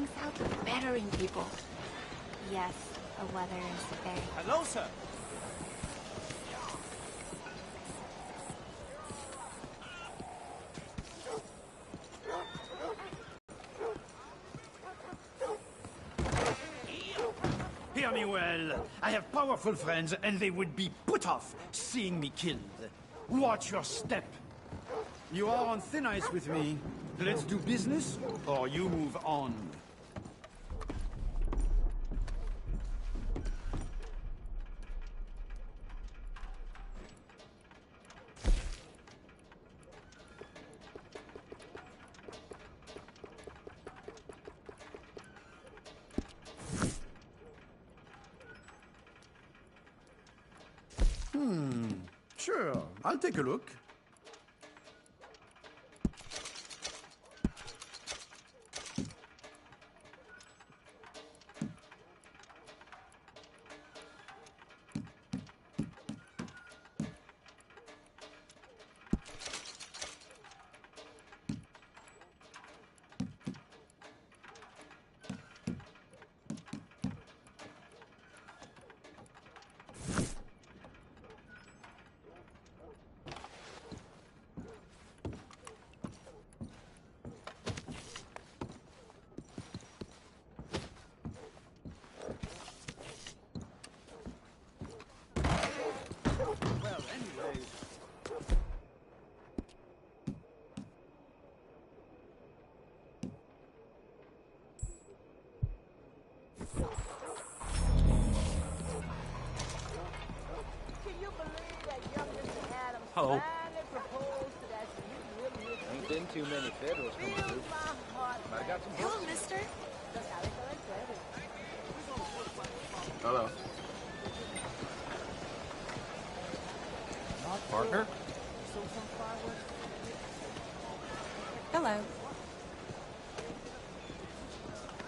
things out to bettering people. Yes, the weather is very... Hello, sir. Hear me well. I have powerful friends, and they would be put off seeing me killed. Watch your step. You are on thin ice with me. Let's do business, or you move on. Sure, I'll take a look. Hello. Ain't been too many Federals coming through. But I got some Hello, books. mister. Hello. Partner? Hello.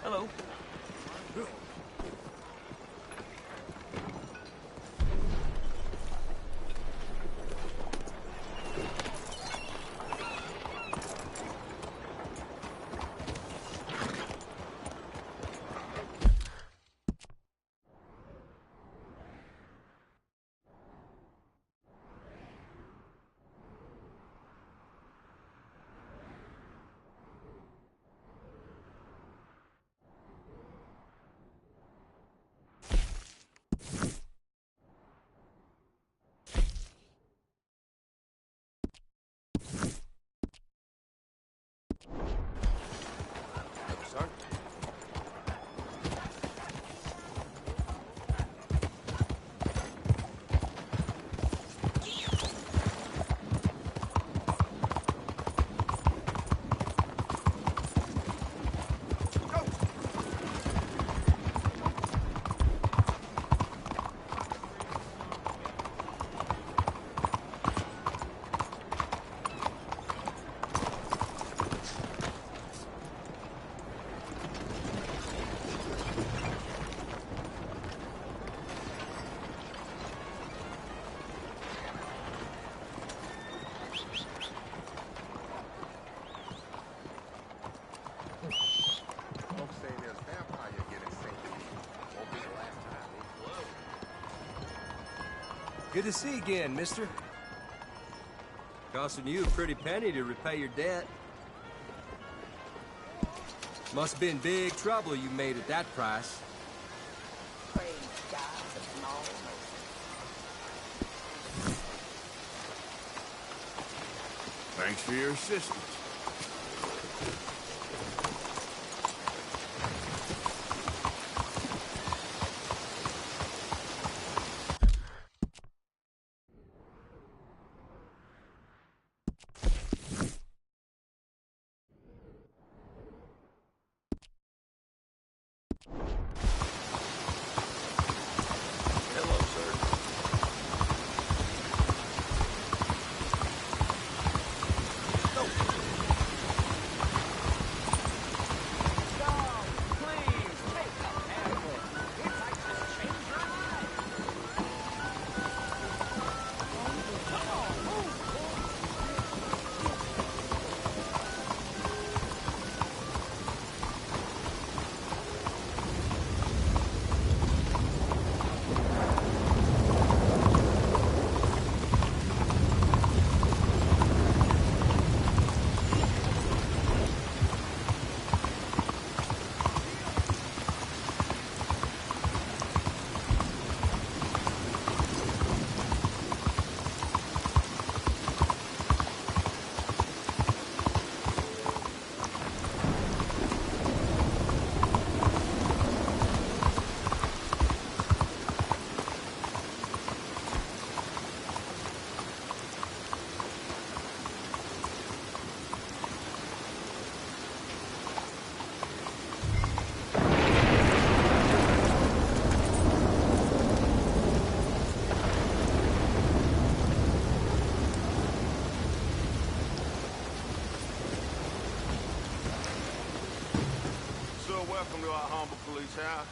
Hello. Good to see you again, mister. Costing you a pretty penny to repay your debt. Must have been big trouble you made at that price. Thanks for your assistance. Welcome to our humble police house.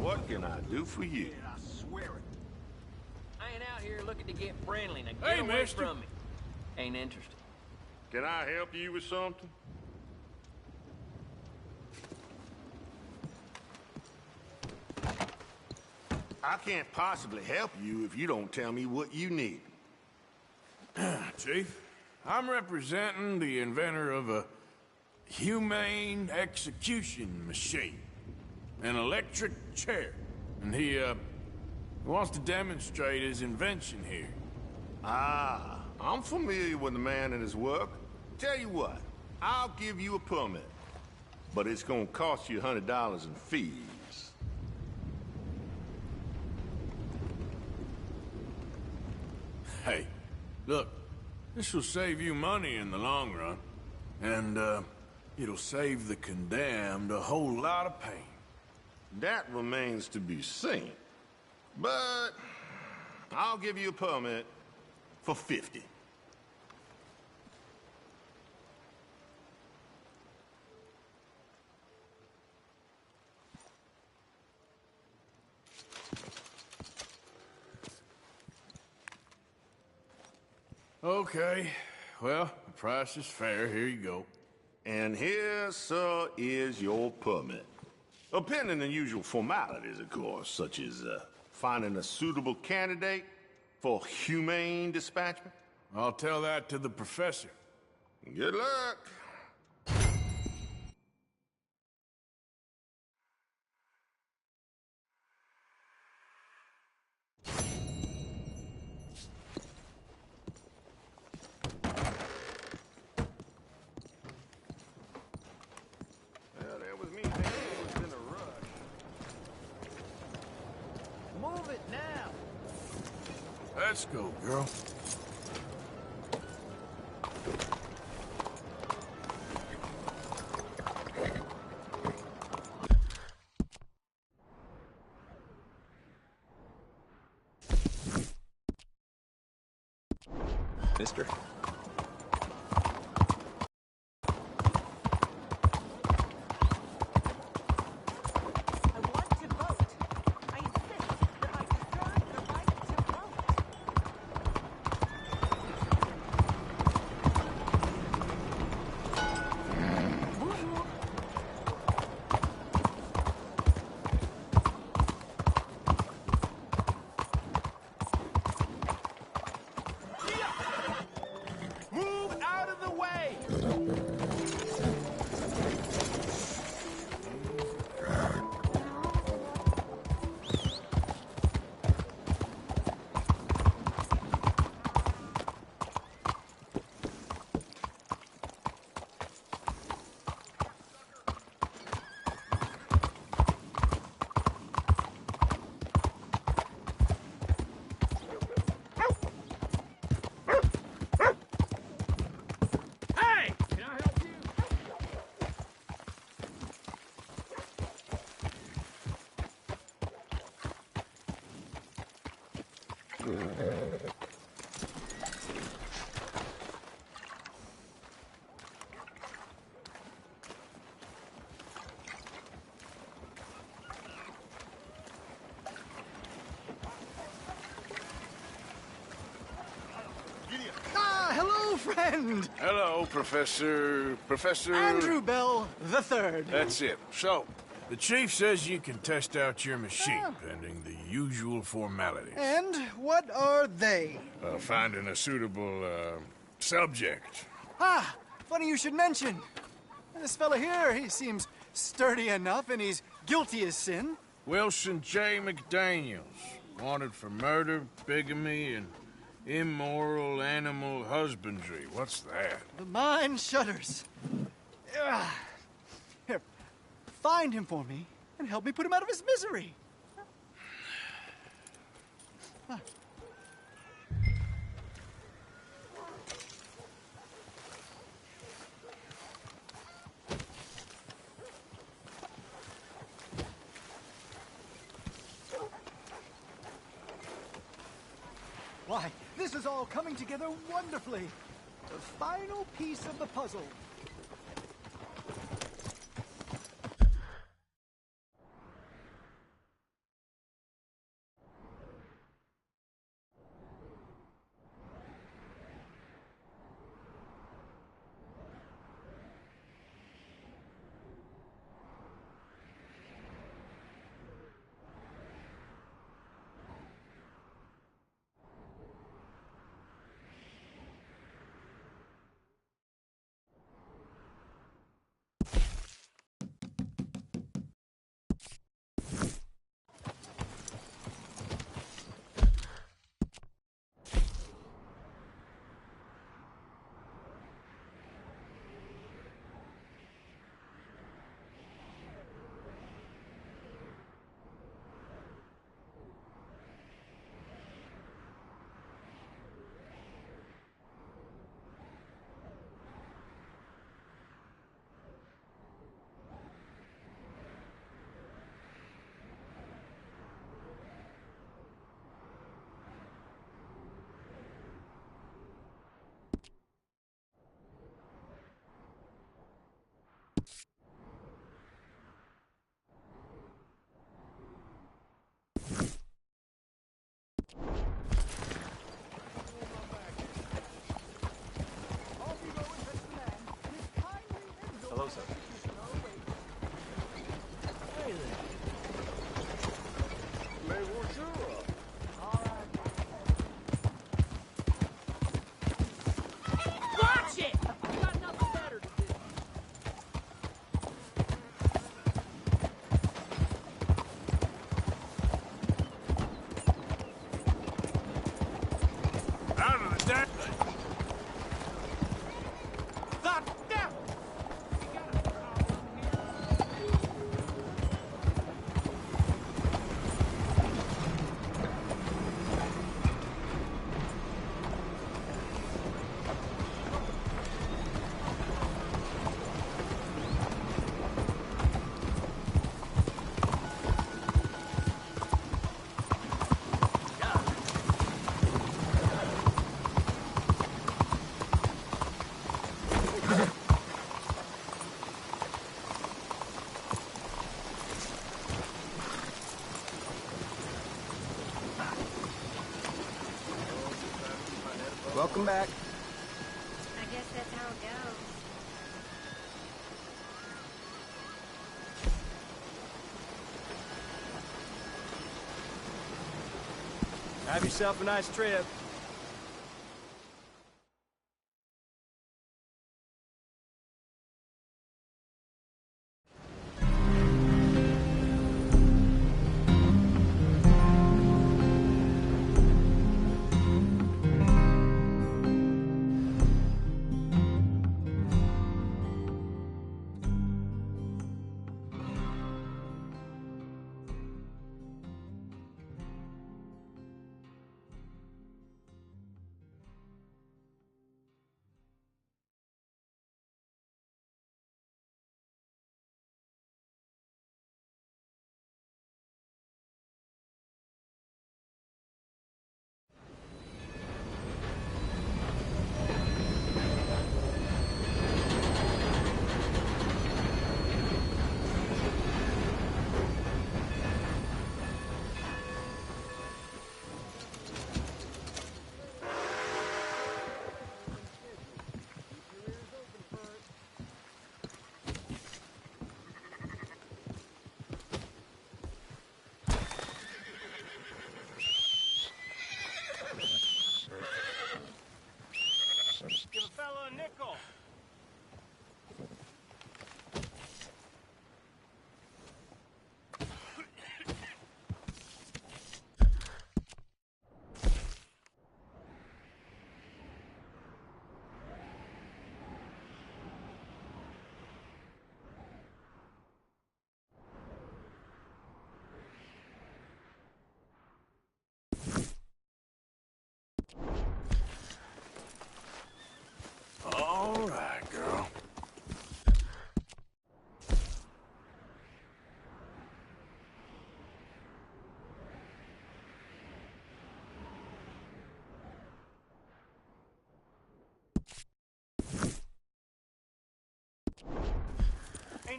What can I do for you? I ain't out here looking to get friendly. Now Hey, get away mister. from me. Ain't interested. Can I help you with something? I can't possibly help you if you don't tell me what you need. Chief, I'm representing the inventor of a humane execution machine. An electric chair. And he wants to demonstrate his invention here. Ah, I'm familiar with the man and his work. Tell you what, I'll give you a permit. But it's gonna cost you $100 in fees. Hey, look, this will save you money in the long run. And, it'll save the condemned a whole lot of pain. That remains to be seen. But I'll give you a permit for 50. Okay, well, the price is fair. Here you go. And here, sir, is your permit. Pending the usual formalities, of course, such as finding a suitable candidate for humane dispatchment. I'll tell that to the professor. Good luck. Well, that was me. Man, I was in a rush. Move it now. Let's go, girl. Mister. I want to vote. I insist that I deserve the right to vote. Bonjour. Move out of the way! Hey! Can I help you? Ah, hello, friend! Hello, Professor... Andrew Bell the Third. That's it. So, the chief says you can test out your machine, pending the usual formalities. And what are they? Finding a suitable, subject. Ah, funny you should mention. This fella here, he seems sturdy enough and he's guilty as sin. Wilson J. McDaniels, wanted for murder, bigamy, and immoral animal husbandry. What's that? The mind shudders. Here, find him for me and help me put him out of his misery. Why, this is all coming together wonderfully. The final piece of the puzzle. Hello, sir. Watch it! You got nothing better to do. Out of the deck! The devil! Welcome back. I guess that's how it goes. Have yourself a nice trip.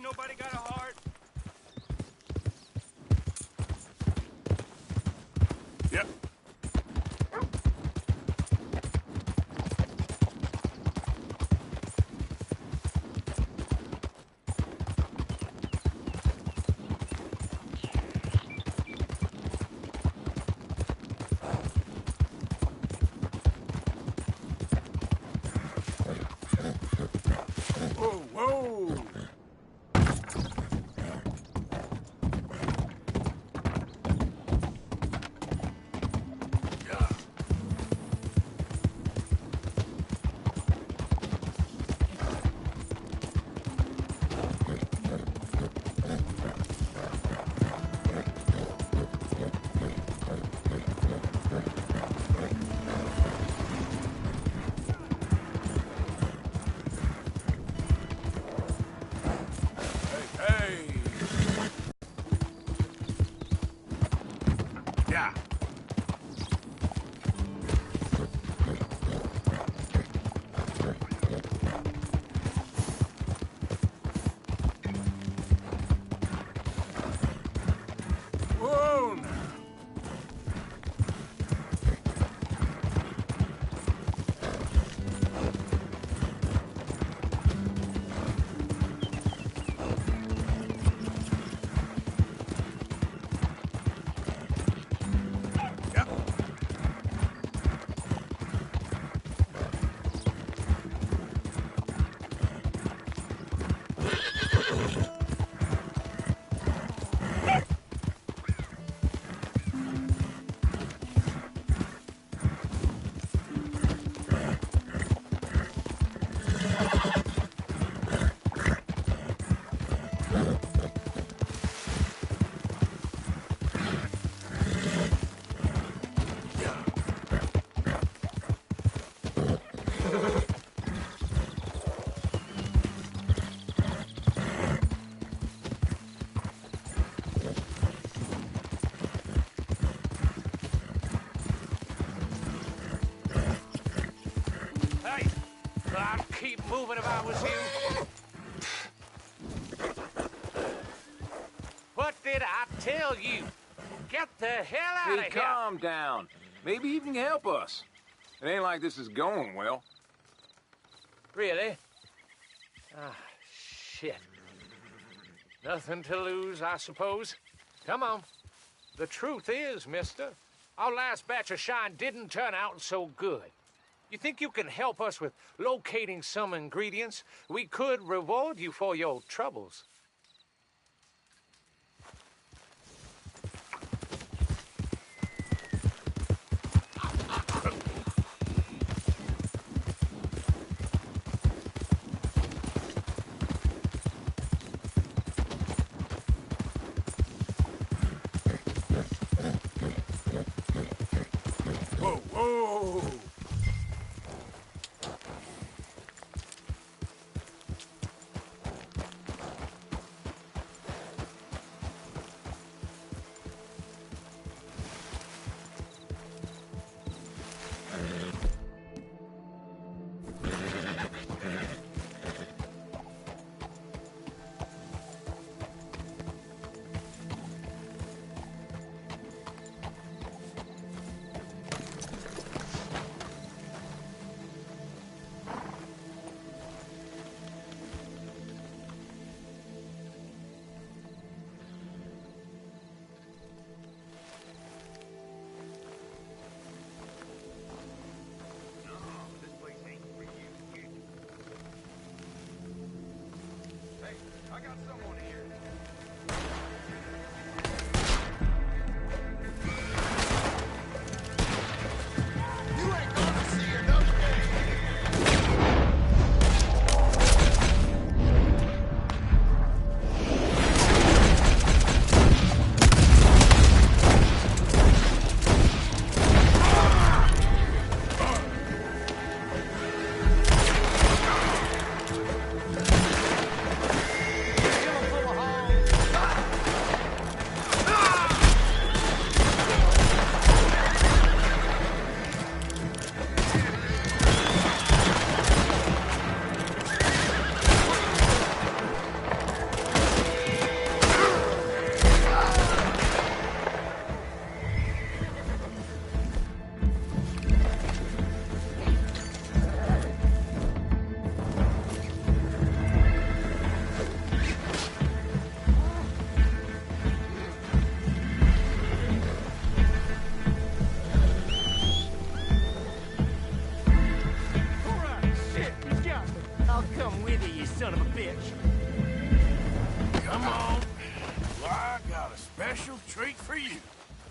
Ain't nobody got a heart. Yep. Whoa, whoa! Hey! Yeah. Whoa now. Yep. Hey, I'd keep moving if I was you. What did I tell you? Get the hell out Hey, of here! calm down. Maybe you can help us. It ain't like this is going well. Really? Ah, shit. Nothing to lose, I suppose. Come on. The truth is, mister, our last batch of shine didn't turn out so good. You think you can help us with locating some ingredients? We could reward you for your troubles. Whoa, whoa!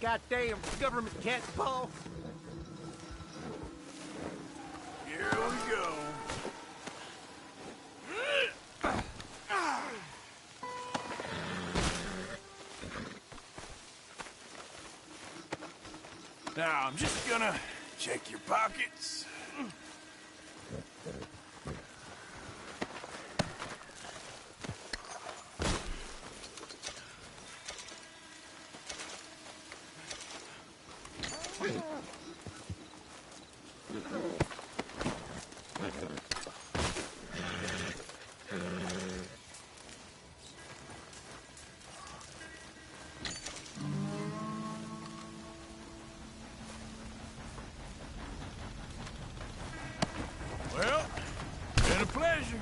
Goddamn government cat ball. Here we go. Now, I'm just gonna check your pockets. Well, been a pleasure.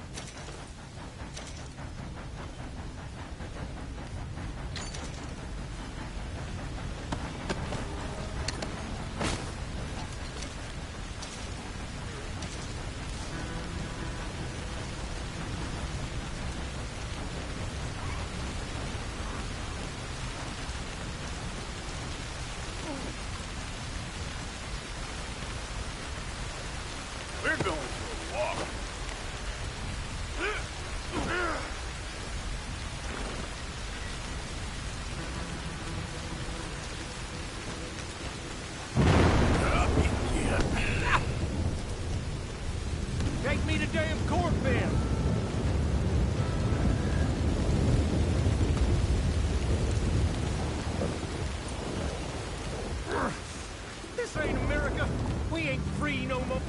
We're going for a walk. Take me to damn court, then. This ain't America. We ain't free no more.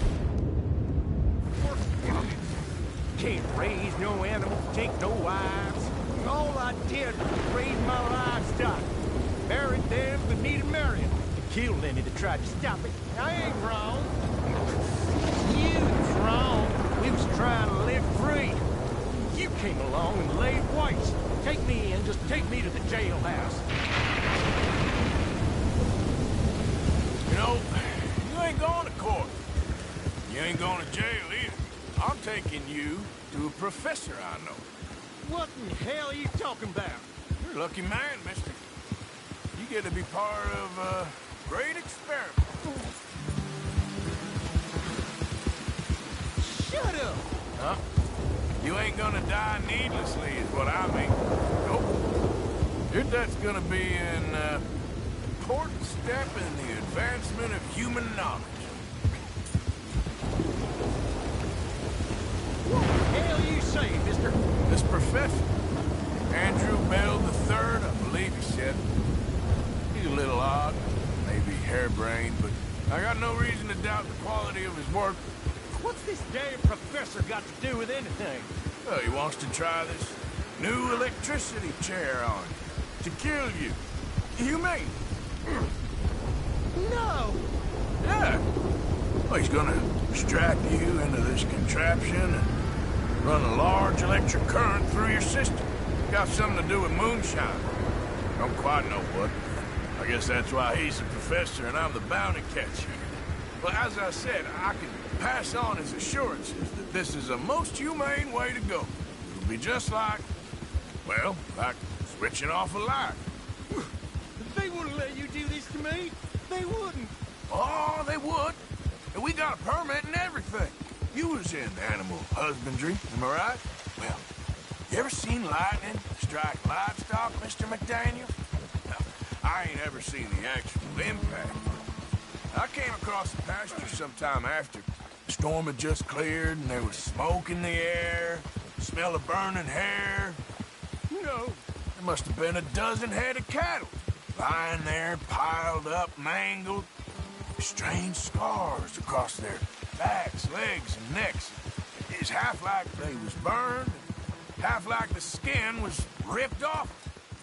Can't raise no animals, take no wives. All I did was raise my livestock. Married them that needed marrying. And killed any that tried to stop it. I ain't wrong. You was wrong. We was trying to live free. You came along and laid waste. Take me in, just take me to the jailhouse. You know, you ain't going to court. You ain't going to jail either. I'm taking you to a professor I know. What in hell are you talking about? You're a lucky man, mister. You get to be part of a great experiment. Shut up! Huh? You ain't gonna die needlessly, is what I mean. Nope. Your death's gonna be an important step in the advancement of human knowledge. What the hell you say, mister? This professor, Andrew Bell III, I believe he said. He's a little odd, maybe harebrained, but I got no reason to doubt the quality of his work. What's this damn professor got to do with anything? Well, he wants to try this new electricity chair on you, to kill you. Humane. No! Yeah. Well, he's gonna strap you into this contraption and run a large electric current through your system. Got something to do with moonshine. Don't quite know what. I guess that's why he's the professor and I'm the bounty catcher. But as I said, I can pass on his assurances that this is a most humane way to go. It'll be just like, well, like switching off a light. They wouldn't let you do this to me. They wouldn't. Oh, they would. And we got a permit and everything. You was in animal husbandry, am I right? Well, you ever seen lightning strike livestock, Mr. McDaniel? No, I ain't ever seen the actual impact. I came across the pasture sometime after. The storm had just cleared and there was smoke in the air, smell of burning hair. No. There must have been a dozen head of cattle lying there, piled up, mangled. Strange scars across their backs, legs, and necks. It's half like they was burned, half like the skin was ripped off.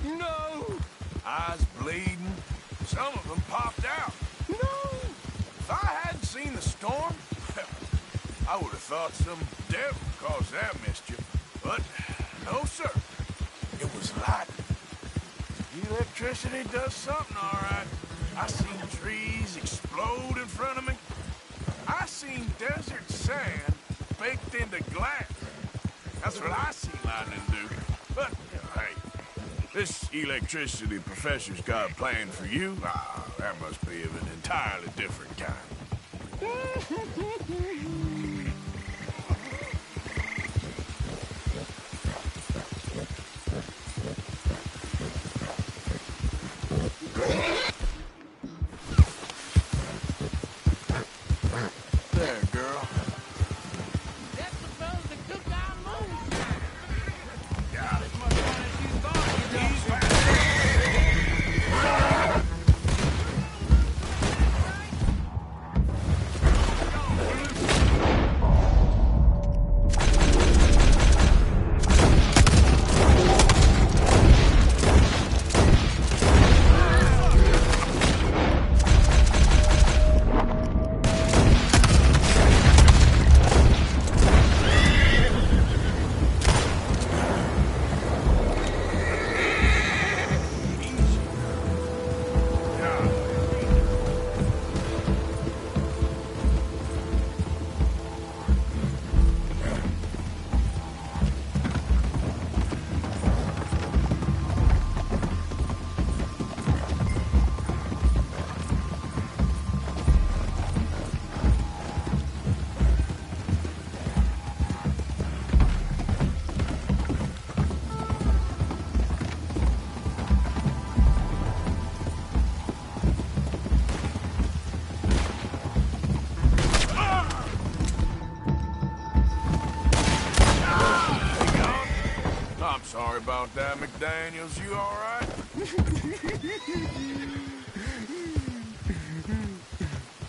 No! Eyes bleeding. Some of them popped out. No! If I hadn't seen the storm, I would have thought some devil caused that mischief. But no, sir. It was lightning. Electricity does something, all right. I seen trees explode in front of me. I seen desert sand baked into glass. That's what I seen lightning do. But, hey, This electricity professor's got planned for you? Ah, that must be of an entirely different kind. There, girl. That's the fellas that took our moonshine. Got as much fun as you thought you I'm sorry about that, McDaniels. You all right?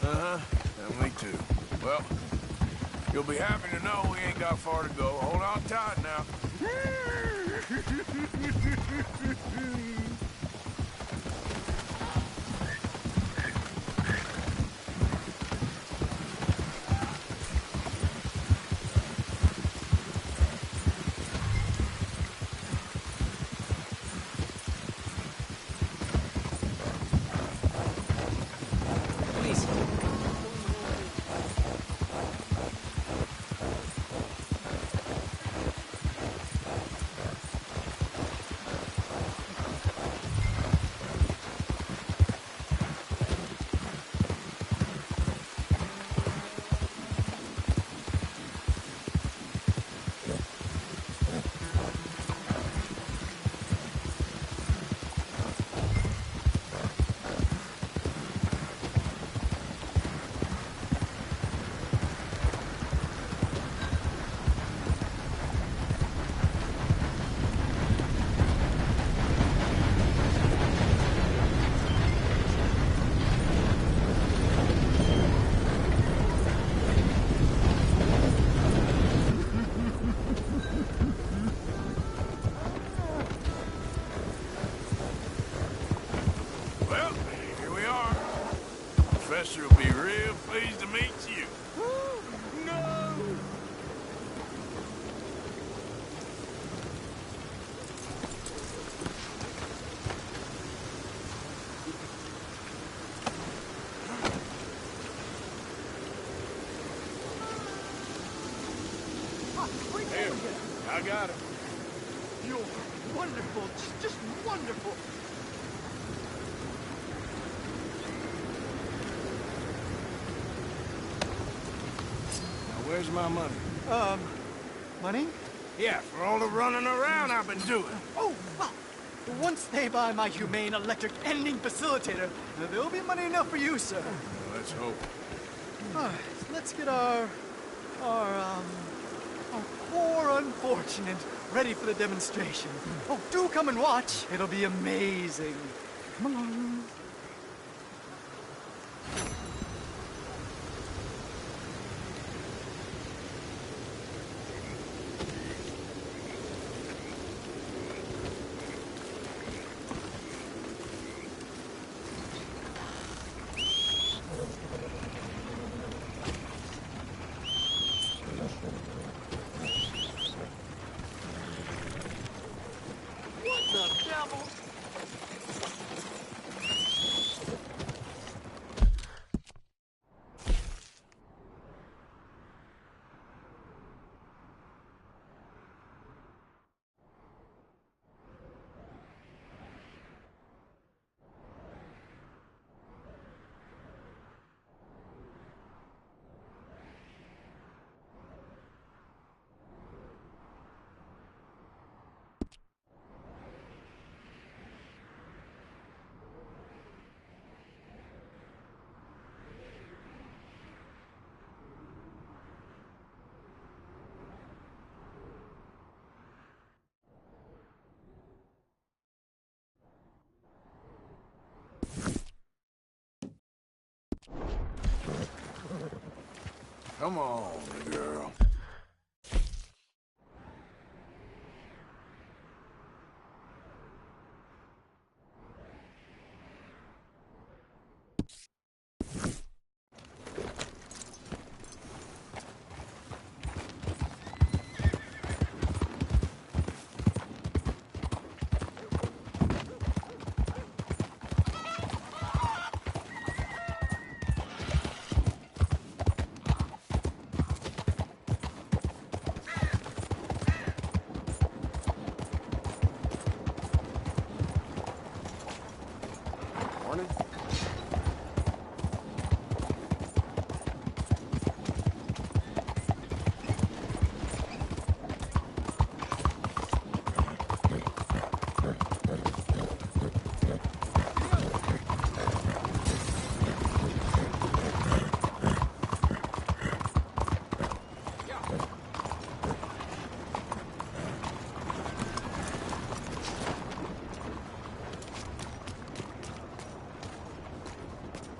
Uh-huh. And me too. Well, you'll be happy to know we ain't got far to go. Hold on tight now. Well, here we are. Professor will be real pleased to meet you. No! Here, I got him. You're wonderful, just wonderful. Now, where's my money? Money? Yeah, for all the running around I've been doing. Oh, well, once they buy my humane electric ending facilitator, there'll be money enough for you, sir. Well, let's hope. All right, let's get our poor unfortunate ready for the demonstration. Oh, do come and watch. It'll be amazing. Come along. What the devil? Come on, girl. Morning.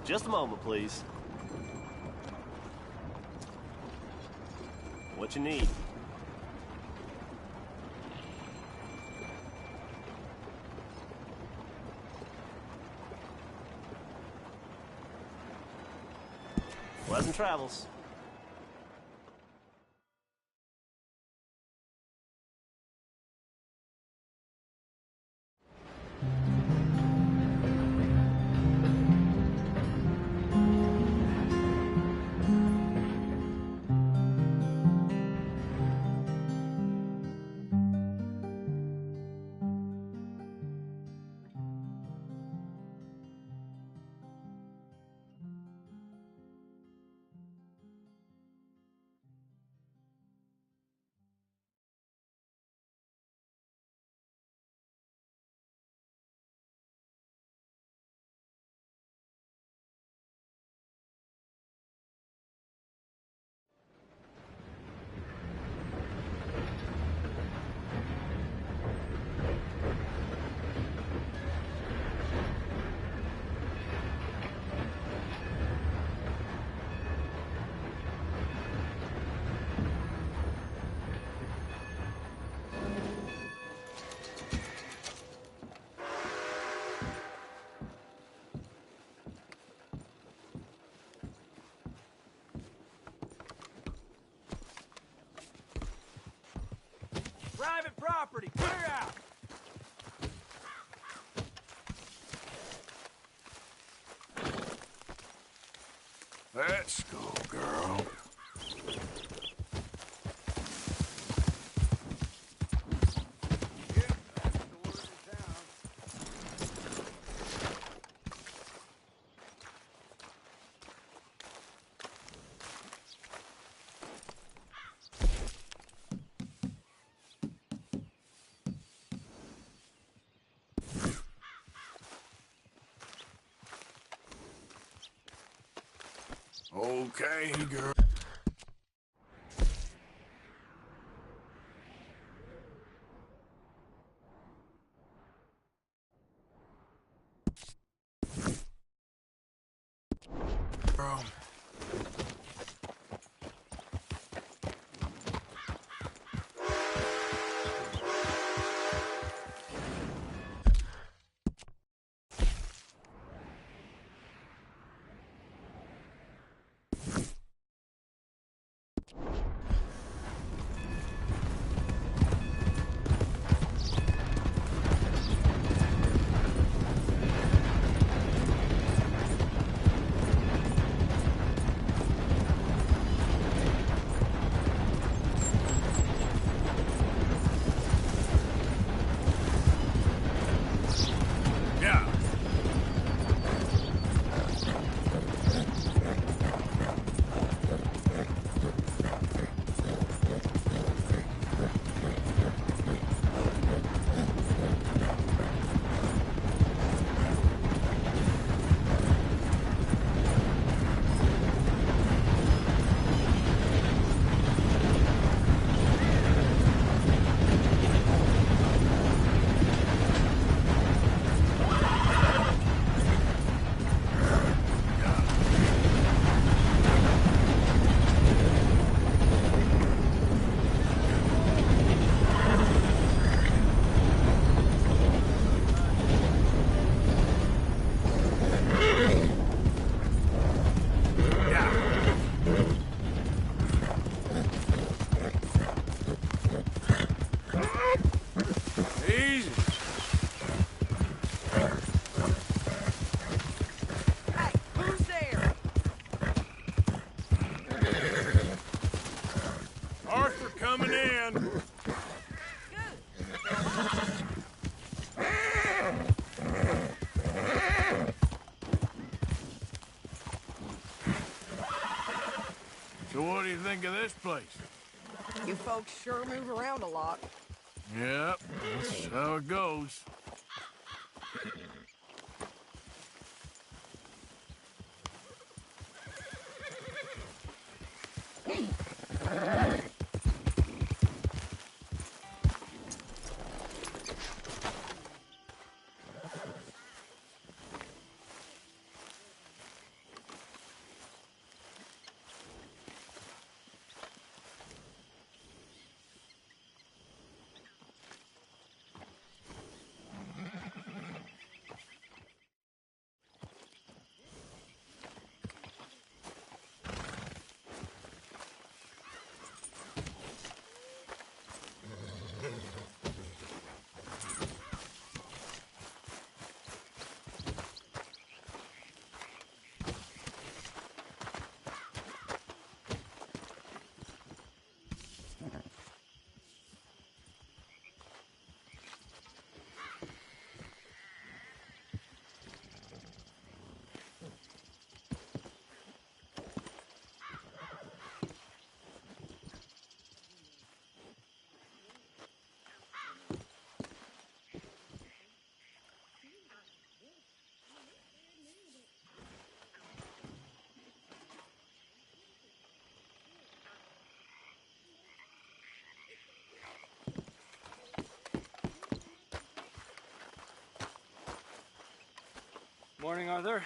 Just a moment, please. What you need? Pleasant travels. Private property, clear out! Let's go, girl. Okay, girl. man. So what do you think of this place? You folks sure move around a lot. Yep, that's how it goes. Morning, Arthur.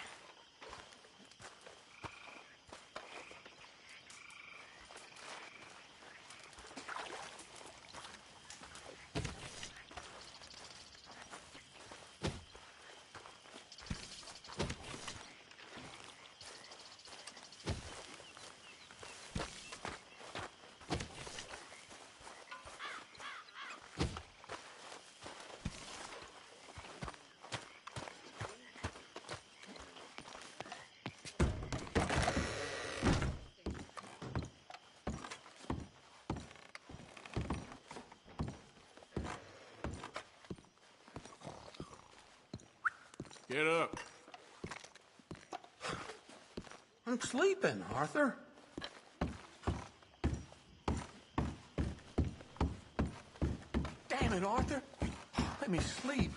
Get up. I'm sleeping, Arthur. Damn it, Arthur. Let me sleep.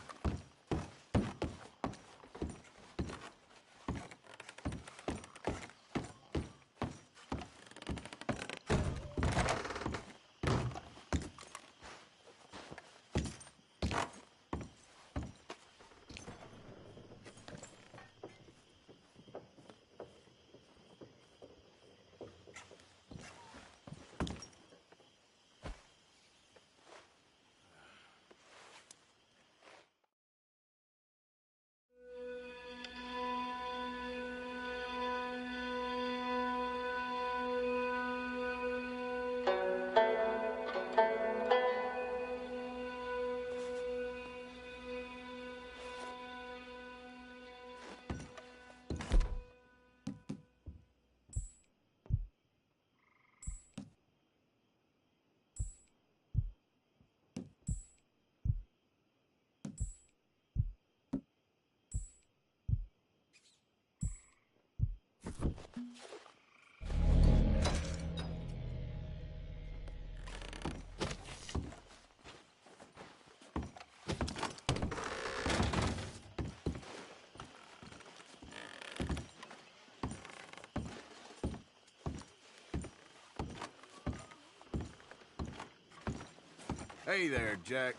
Hey there, Jack.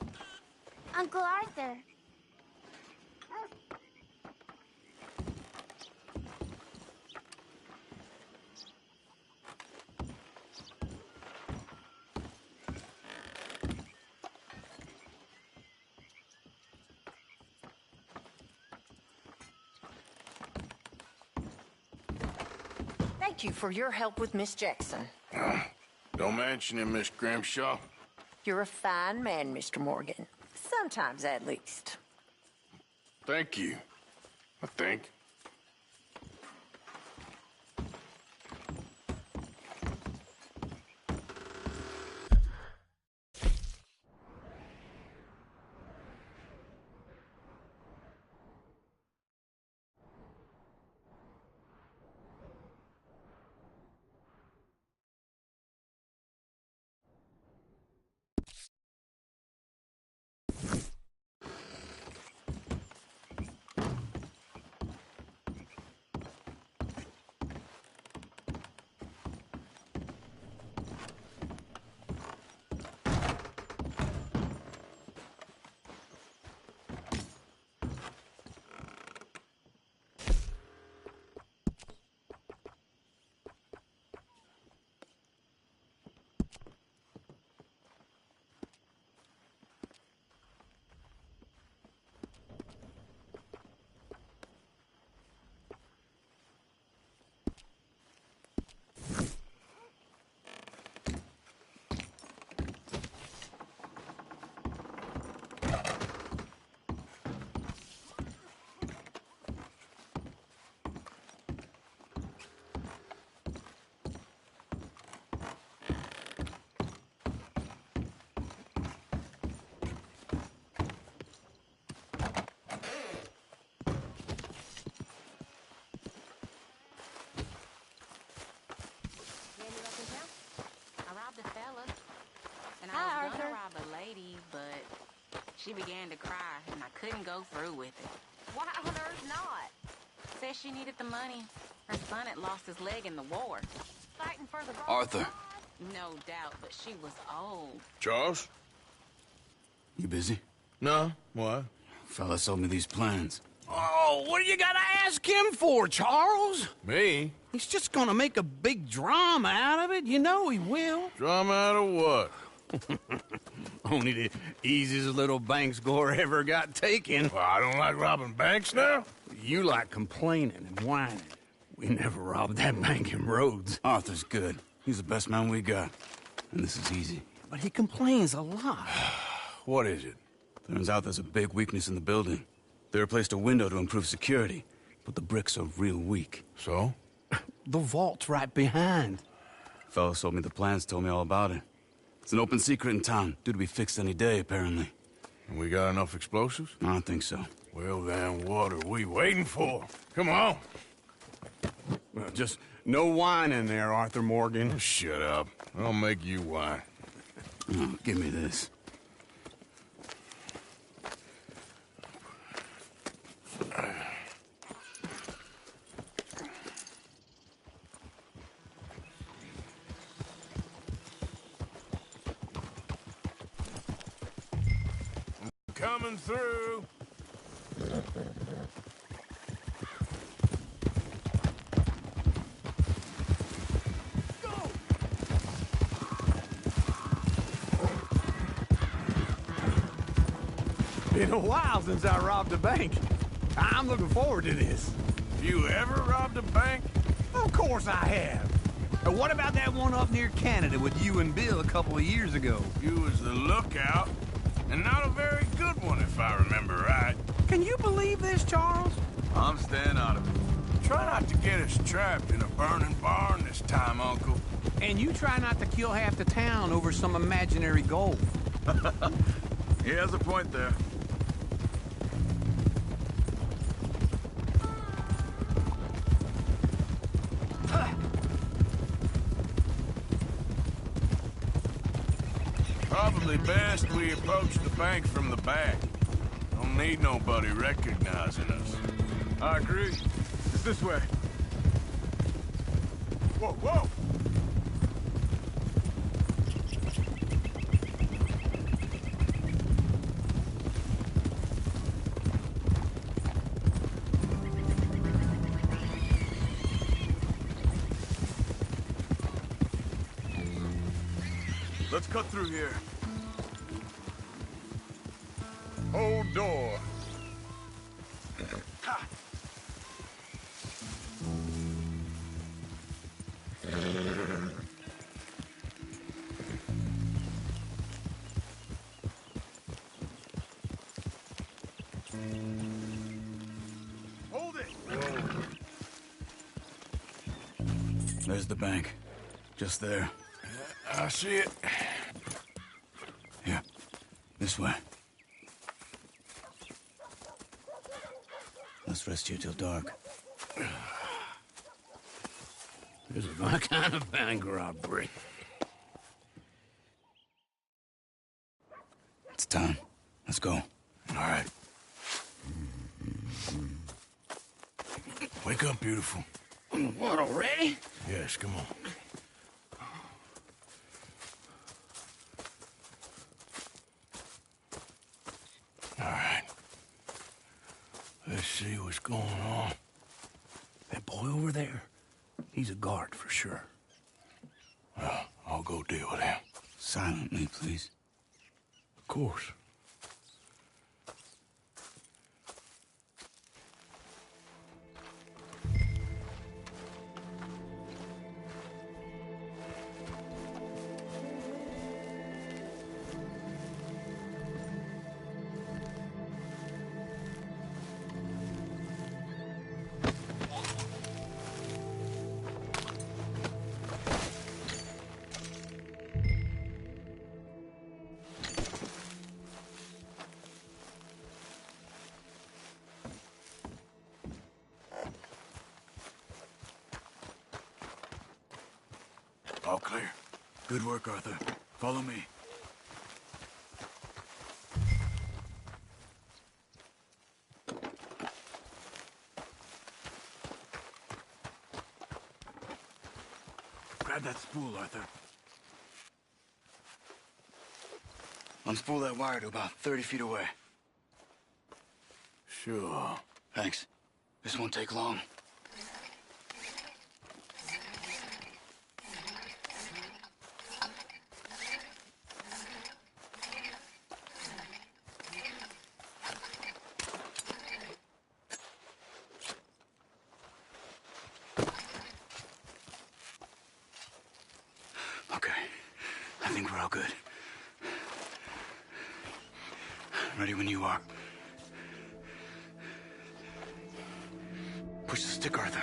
Uncle Arthur. Thank you for your help with Miss Jackson. Don't mention it, Miss Grimshaw. You're a fine man, Mr. Morgan. Sometimes, at least. Thank you, I think. She began to cry, and I couldn't go through with it. Why on earth not? Said she needed the money. Her son had lost his leg in the war. Fighting for the wrong Arthur. cause? No doubt, but she was old. Charles? You busy? No. What? Fella sold me these plans. Oh, what do you gotta ask him for, Charles? Me? He's just gonna make a big drama out of it. You know he will. Drama out of what? Only the easiest little bank score ever got taken. Well, I don't like robbing banks now. You like complaining and whining. We never robbed that bank in Rhodes. Arthur's good. He's the best man we got. And this is easy. But he complains a lot. What is it? Turns out there's a big weakness in the building. They replaced a window to improve security, but the bricks are real weak. So? The vault's right behind. Fella sold me the plans, told me all about it. It's an open secret in town, due to be fixed any day, apparently. And we got enough explosives? I don't think so. Well, then what are we waiting for? Come on. Well, just no wine in there, Arthur Morgan. Oh, shut up. I'll make you whine. Oh, give me this. Coming through. Been a while since I robbed a bank. I'm looking forward to this. You ever robbed a bank? Of course I have. And what about that one up near Canada with you and Bill a couple of years ago? You was the lookout, and not a very good one if I remember right. Can you believe this, Charles? I'm staying out of it. Try not to get us trapped in a burning barn this time, Uncle. And you try not to kill half the town over some imaginary gold. He has a point there. Probably best we approach the bank from the back. Don't need nobody recognizing us. I agree. It's this way. Whoa, whoa! Let's cut through here. Hold door. Hold it! There's the bank. Just there. I see it. Here. This way. Let's rest here till dark. This is my kind of bank robbery. It's time. Let's go. All right. Wake up, beautiful. What, already? Yes, come on. All right. Let's see what's going on. That boy over there, he's a guard for sure. Well, I'll go deal with him. Silently, please. Of course. All clear. Good work, Arthur. Follow me. Grab that spool, Arthur. Unspool that wire to about 30 feet away. Sure. Thanks. This won't take long. Okay. I think we're all good. Ready when you are. Push the stick, Arthur.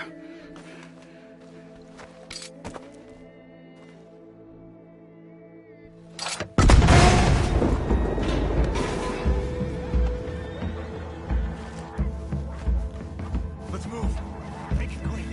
Let's move. Make it quick.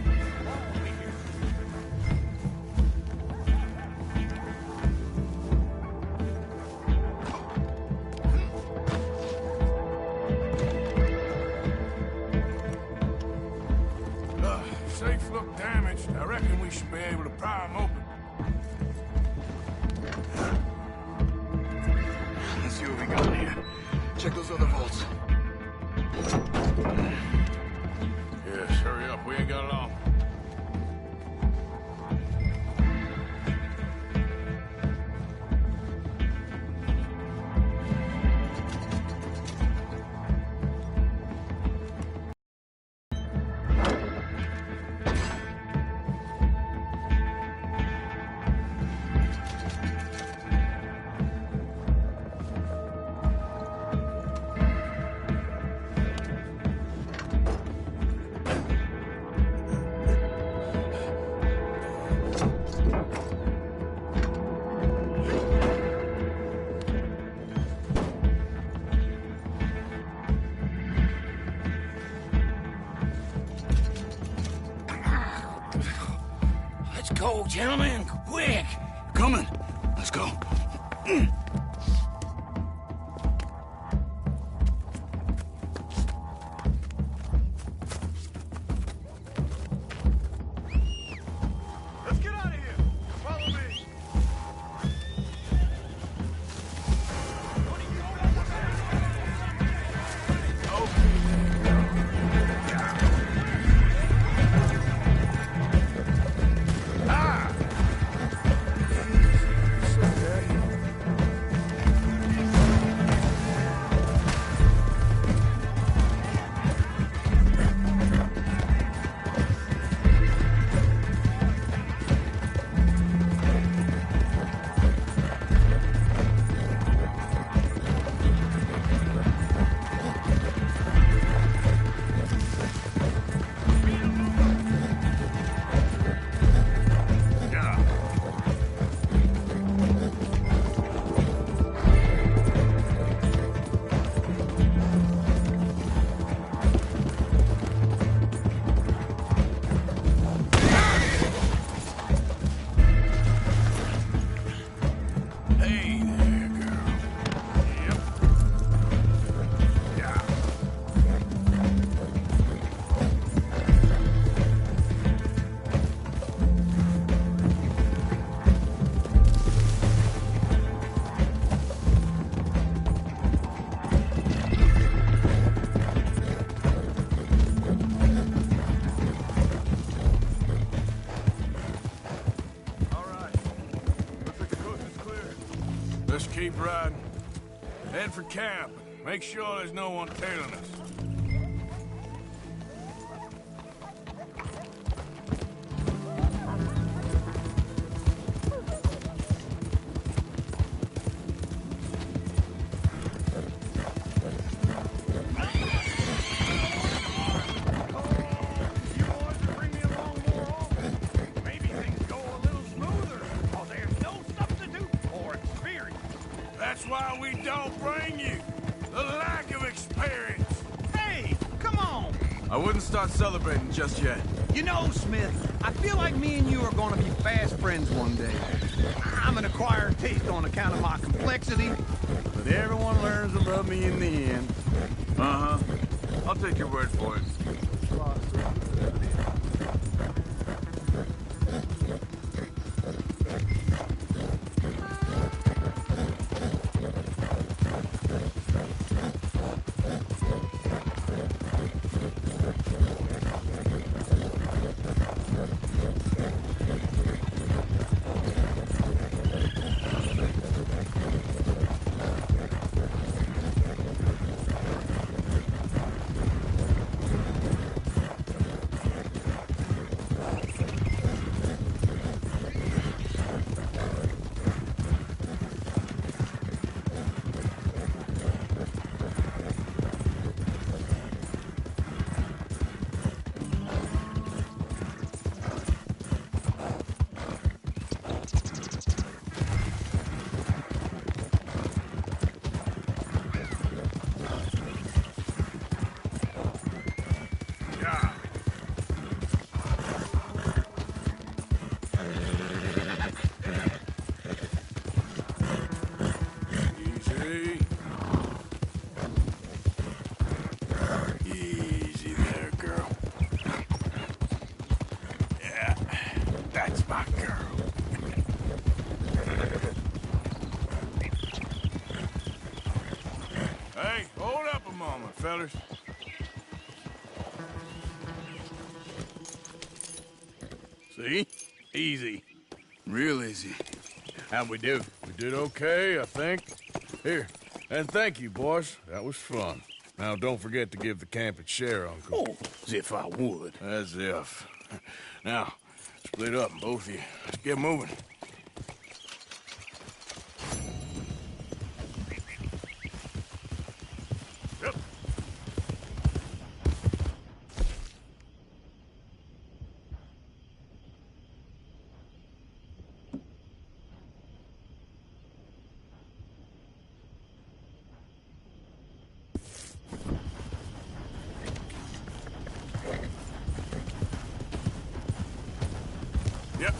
Safe look damaged. I reckon we should be able to pry them open. Let's see what we got in here. Check those other vaults. Yes, hurry up. We ain't got long. Let's go, gentlemen, quick! Coming. Let's go. Let's get out of here. Follow me. Hey there, girl. Yep. Yeah. All right. Looks like the coast is clear. Let's keep riding. Head for camp. Make sure there's no one tailing us. You boys to bring me along more often. Maybe things go a little smoother, or there's no substitute for experience. That's why we don't bring you. The lack of experience. Hey, come on! I wouldn't start celebrating just yet. You know, Smith, I feel like me and you are gonna be fast friends one day. I'm an acquired taste on account of my complexity, but everyone learns to love me in the end. Uh-huh. I'll take your word for it. my girl. Hey, hold up a moment, fellas. See? Easy. Real easy. How'd we do? We did okay, I think. Here, and thank you, boys. That was fun. Now, don't forget to give the camp its share, Uncle. Oh, as if I would. As if. Now, split up, both of you. Let's get moving. Yep. Yep.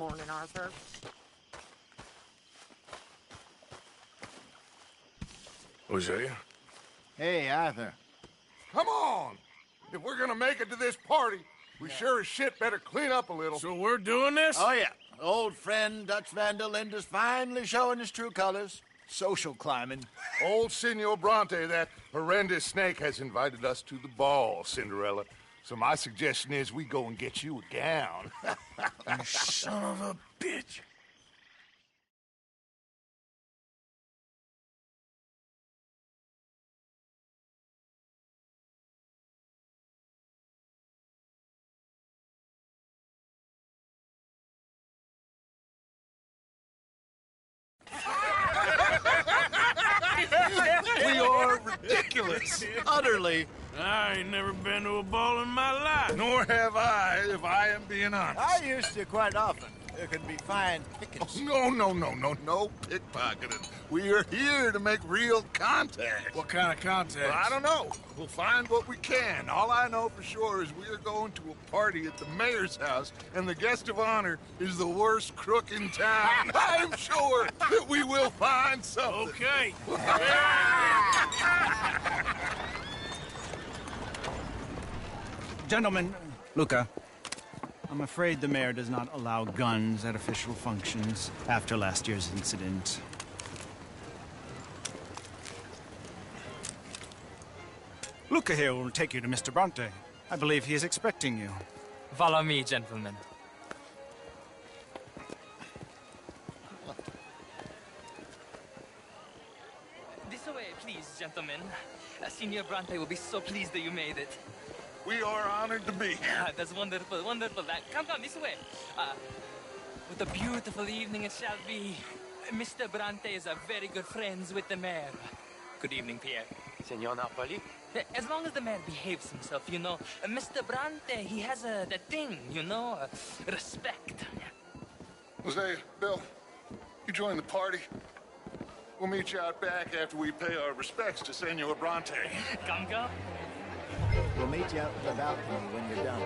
morning, Arthur. Hosea? Hey, Arthur. Come on! If we're gonna make it to this party, we sure as shit better clean up a little. So we're doing this? Oh, yeah. Old friend Dutch Van der Linde is finally showing his true colors. Social climbing. Old Senor Bronte, that horrendous snake, has invited us to the ball, Cinderella. So my suggestion is we go and get you a gown. You son of a bitch. We are ridiculous. Utterly. I ain't never been to a ball in my life. Nor have I, if I am being honest. I used to quite often. There can be fine pickings. Oh, no pickpocketing. We are here to make real contact. What kind of contact? Well, I don't know. We'll find what we can. All I know for sure is we are going to a party at the mayor's house, and the guest of honor is the worst crook in town. I'm sure that we will find something. Okay. Gentlemen, Luca. I'm afraid the mayor does not allow guns at official functions after last year's incident. Luca here will take you to Mr. Bronte. I believe he is expecting you. Follow me, gentlemen. This way, please, gentlemen. Senior Bronte will be so pleased that you made it. We are honored to be here. That's wonderful, wonderful. Come, this way. What a beautiful evening it shall be. Mr. Bronte is very good friends with the mayor. Good evening, Pierre. Senor Napoli? As long as the mayor behaves himself, you know. Mr. Bronte, he has that thing, you know, respect. Hosea, Bill, you join the party. We'll meet you out back after we pay our respects to Senor Bronte. Come. We'll meet you out in the balcony when you're done.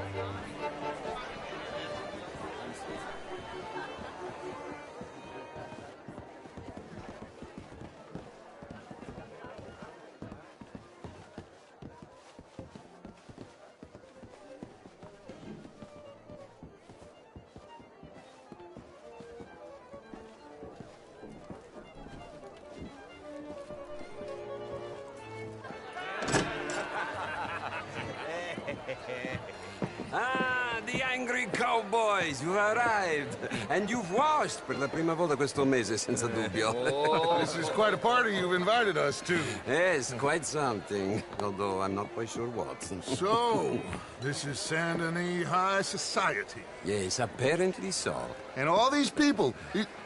Ah, the angry cowboys, you've arrived. And you've washed per la prima volta questo mese, senza dubbio. Oh, this is quite a party you've invited us to. Yes, quite something. Although I'm not quite sure what. So, this is Saint Denis High Society. Yes, apparently so. And all these people,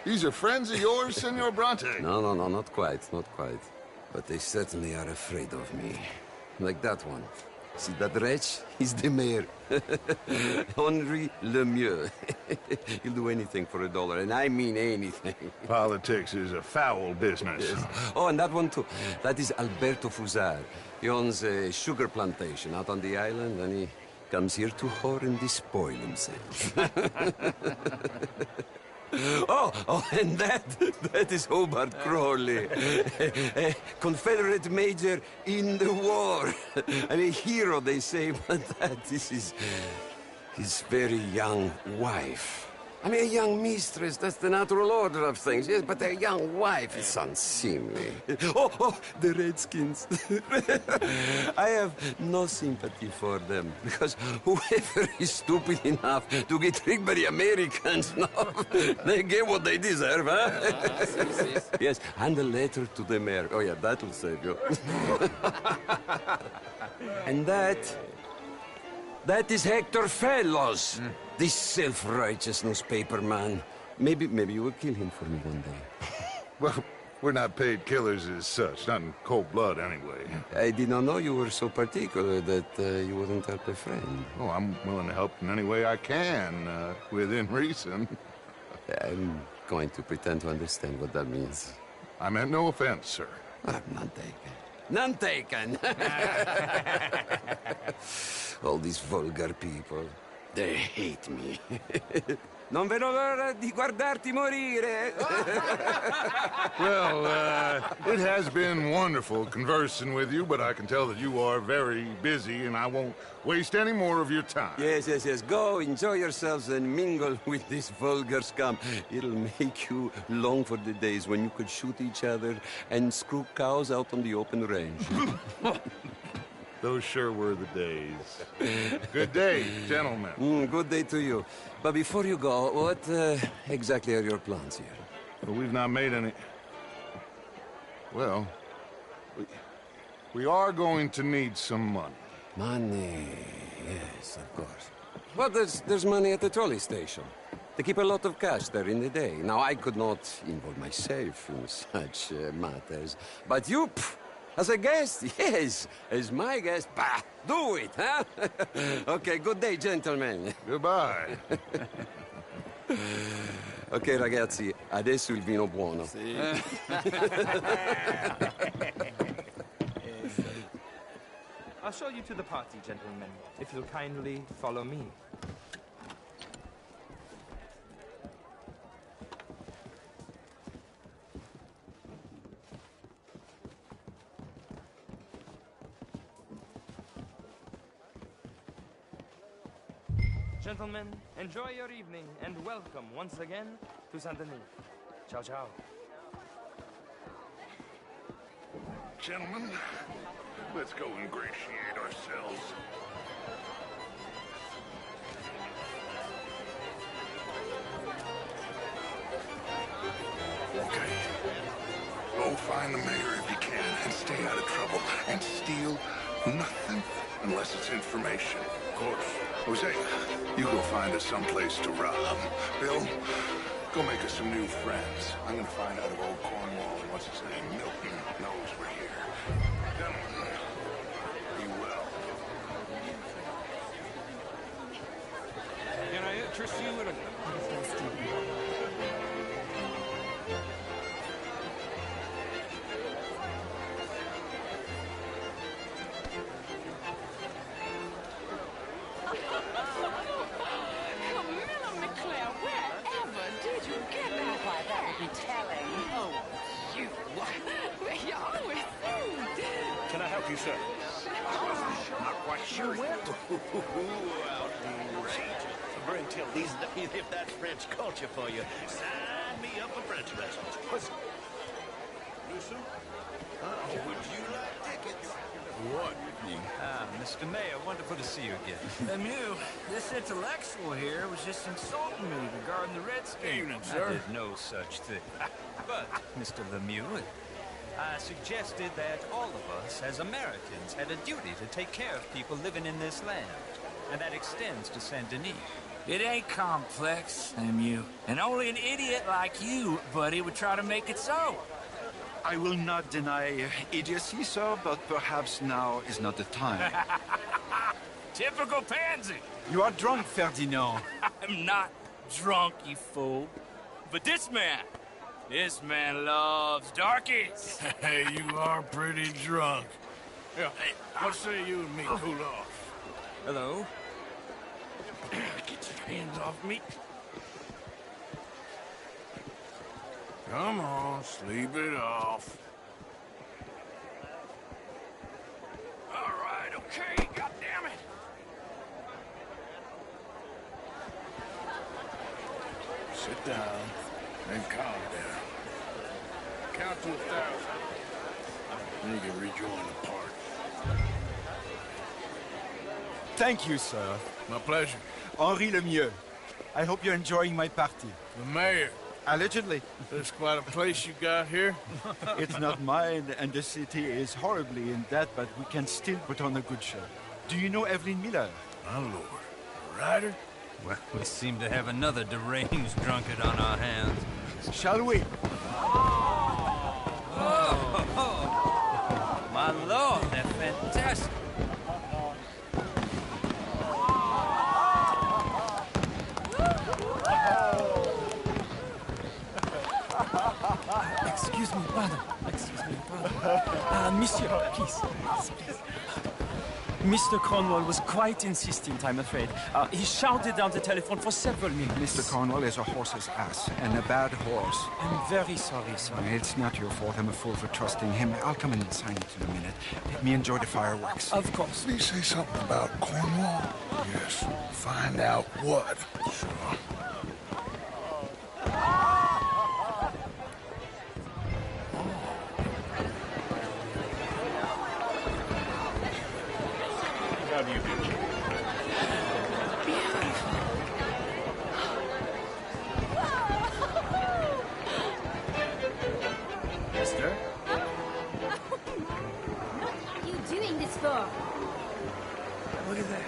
these are friends of yours, Senor Bronte? No, not quite, not quite. But they certainly are afraid of me. Like that one. See that wretch? He's the mayor. Henri Lemieux. He'll do anything for $1, and I mean anything. Politics is a foul business. Yes. Oh, and that one too. That is Alberto Fusar. He owns a sugar plantation out on the island, and he comes here to whore and despoil himself. Oh, and that is Hobart Crawley, a Confederate major in the war, and a hero, they say, but that is his very young wife. I mean, a young mistress, that's the natural order of things, yes, but a young wife is unseemly. Oh, the Redskins. I have no sympathy for them, because whoever is stupid enough to get tricked by the Americans, no, they get what they deserve, huh? Yes, and a letter to the mayor. Oh, yeah, that'll save you. And that is Hector Fellows. This self-righteous newspaper man. Maybe you will kill him for me one day. Well, we're not paid killers as such, not in cold blood anyway. I did not know you were so particular that you wouldn't help a friend. Oh, I'm willing to help in any way I can, within reason. I'm going to pretend to understand what that means. I meant no offense, sir. None taken. None taken! All these vulgar people, they hate me. Non vedo l'ora di guardarti morire. Well, it has been wonderful conversing with you, but I can tell that you are very busy, and I won't waste any more of your time. Yes. Go, enjoy yourselves, and mingle with this vulgar scum. It'll make you long for the days when you could shoot each other and screw cows out on the open range. Those sure were the days. Good day, gentlemen. Good day to you. But before you go, what exactly are your plans here? Well, we've not made any... Well, we are going to need some money. Money, yes, of course. Well, there's money at the trolley station. They keep a lot of cash there in the day. Now, I could not involve myself in such matters. But you, as a guest, yes, as my guest, bah, do it, huh? Okay, good day, gentlemen. Goodbye. Ok, ragazzi, adesso il vino buono. Sì. I'll show you to the party, gentlemen, if you'll kindly follow me. Gentlemen, enjoy your evening and welcome once again to Saint Denis. Ciao, ciao. Gentlemen, let's go ingratiate ourselves. Okay. Go find the mayor if you can and stay out of trouble. And steal nothing unless it's information. Of course. Jose, you go find us someplace to rob. Bill, go make us some new friends. I'm gonna find out if old Cornwall and what's his name, Milton, knows we're here. Gentlemen, be well. Can I interest you in a... Camilla McClare, wherever did you get that? Why, that would be telling. Oh, you. You always seem... Can I help you, sir? Not quite sure where. Outrageous. Bring if that's French culture for you. Sign me up for French lessons. Listen. Listen. Would you like tickets? What? Mr. Mayor, wonderful to see you again. Lemieux, this intellectual here was just insulting me regarding the Redskins. Evening, sir. I did no such thing. But, Mr. Lemieux, I suggested that all of us, as Americans, had a duty to take care of people living in this land. And that extends to Saint Denis. It ain't complex, Lemieux. And only an idiot like you, buddy, would try to make it so. I will not deny idiocy, sir, but perhaps now is not the time. Typical pansy. You are drunk, Ferdinand. I'm not drunk, you fool. But this man loves darkies. Hey, you are pretty drunk. Yeah, hey, what say you and me cool off? Hello? Get your hands off me. Come on, sleep it off. All right, okay, goddammit. Sit down and calm down. Count to 1,000. Then you can rejoin the party. Thank you, sir. My pleasure. Henri Lemieux. I hope you're enjoying my party. The mayor. Allegedly. There's quite a place you got here. It's not mine, and the city is horribly in debt, but we can still put on a good show. Do you know Evelyn Miller? My lord. A writer? Well, we seem to have another deranged drunkard on our hands. Shall we? Oh, my lord, they're fantastic. Excuse me, pardon. Monsieur, please. Mr. Cornwall was quite insistent, I'm afraid. He shouted down the telephone for several minutes. Mr. Cornwall is a horse's ass, and a bad horse. I'm very sorry, sir. It's not your fault. I'm a fool for trusting him. I'll come in and sign it in a minute. Let me enjoy the fireworks. Of course. Did he say something about Cornwall? Yes. Find out what. Sure. How do you do? Esther? What are you doing this for? Look at that.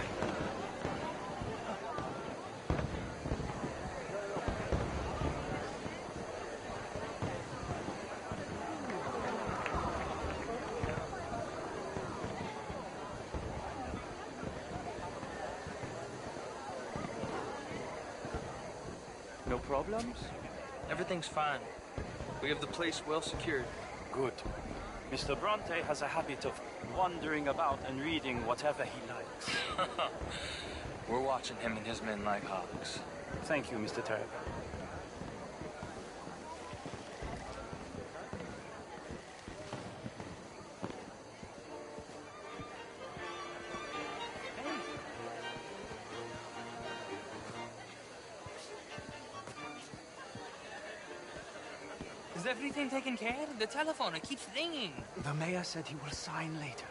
No problems? Everything's fine. We have the place well secured. Good. Mr. Bronte has a habit of wandering about and reading whatever he likes. We're watching him and his men like hawks. Thank you, Mr. Terry. Is everything taken care of? The telephone, it keeps ringing. The mayor said he will sign later.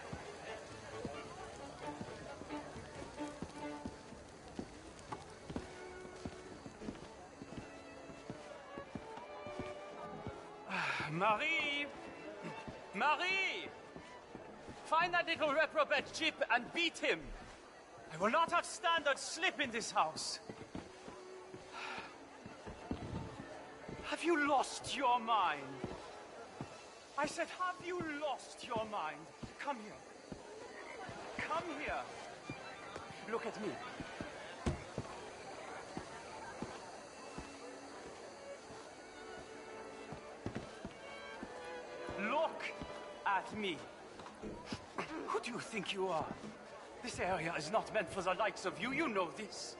Marie! Marie! Find that little reprobate Chip and beat him. I will not have standards slip in this house. Have you lost your mind? I said, have you lost your mind? Come here. Come here. Look at me. Look at me. Who do you think you are? This area is not meant for the likes of you. You know this.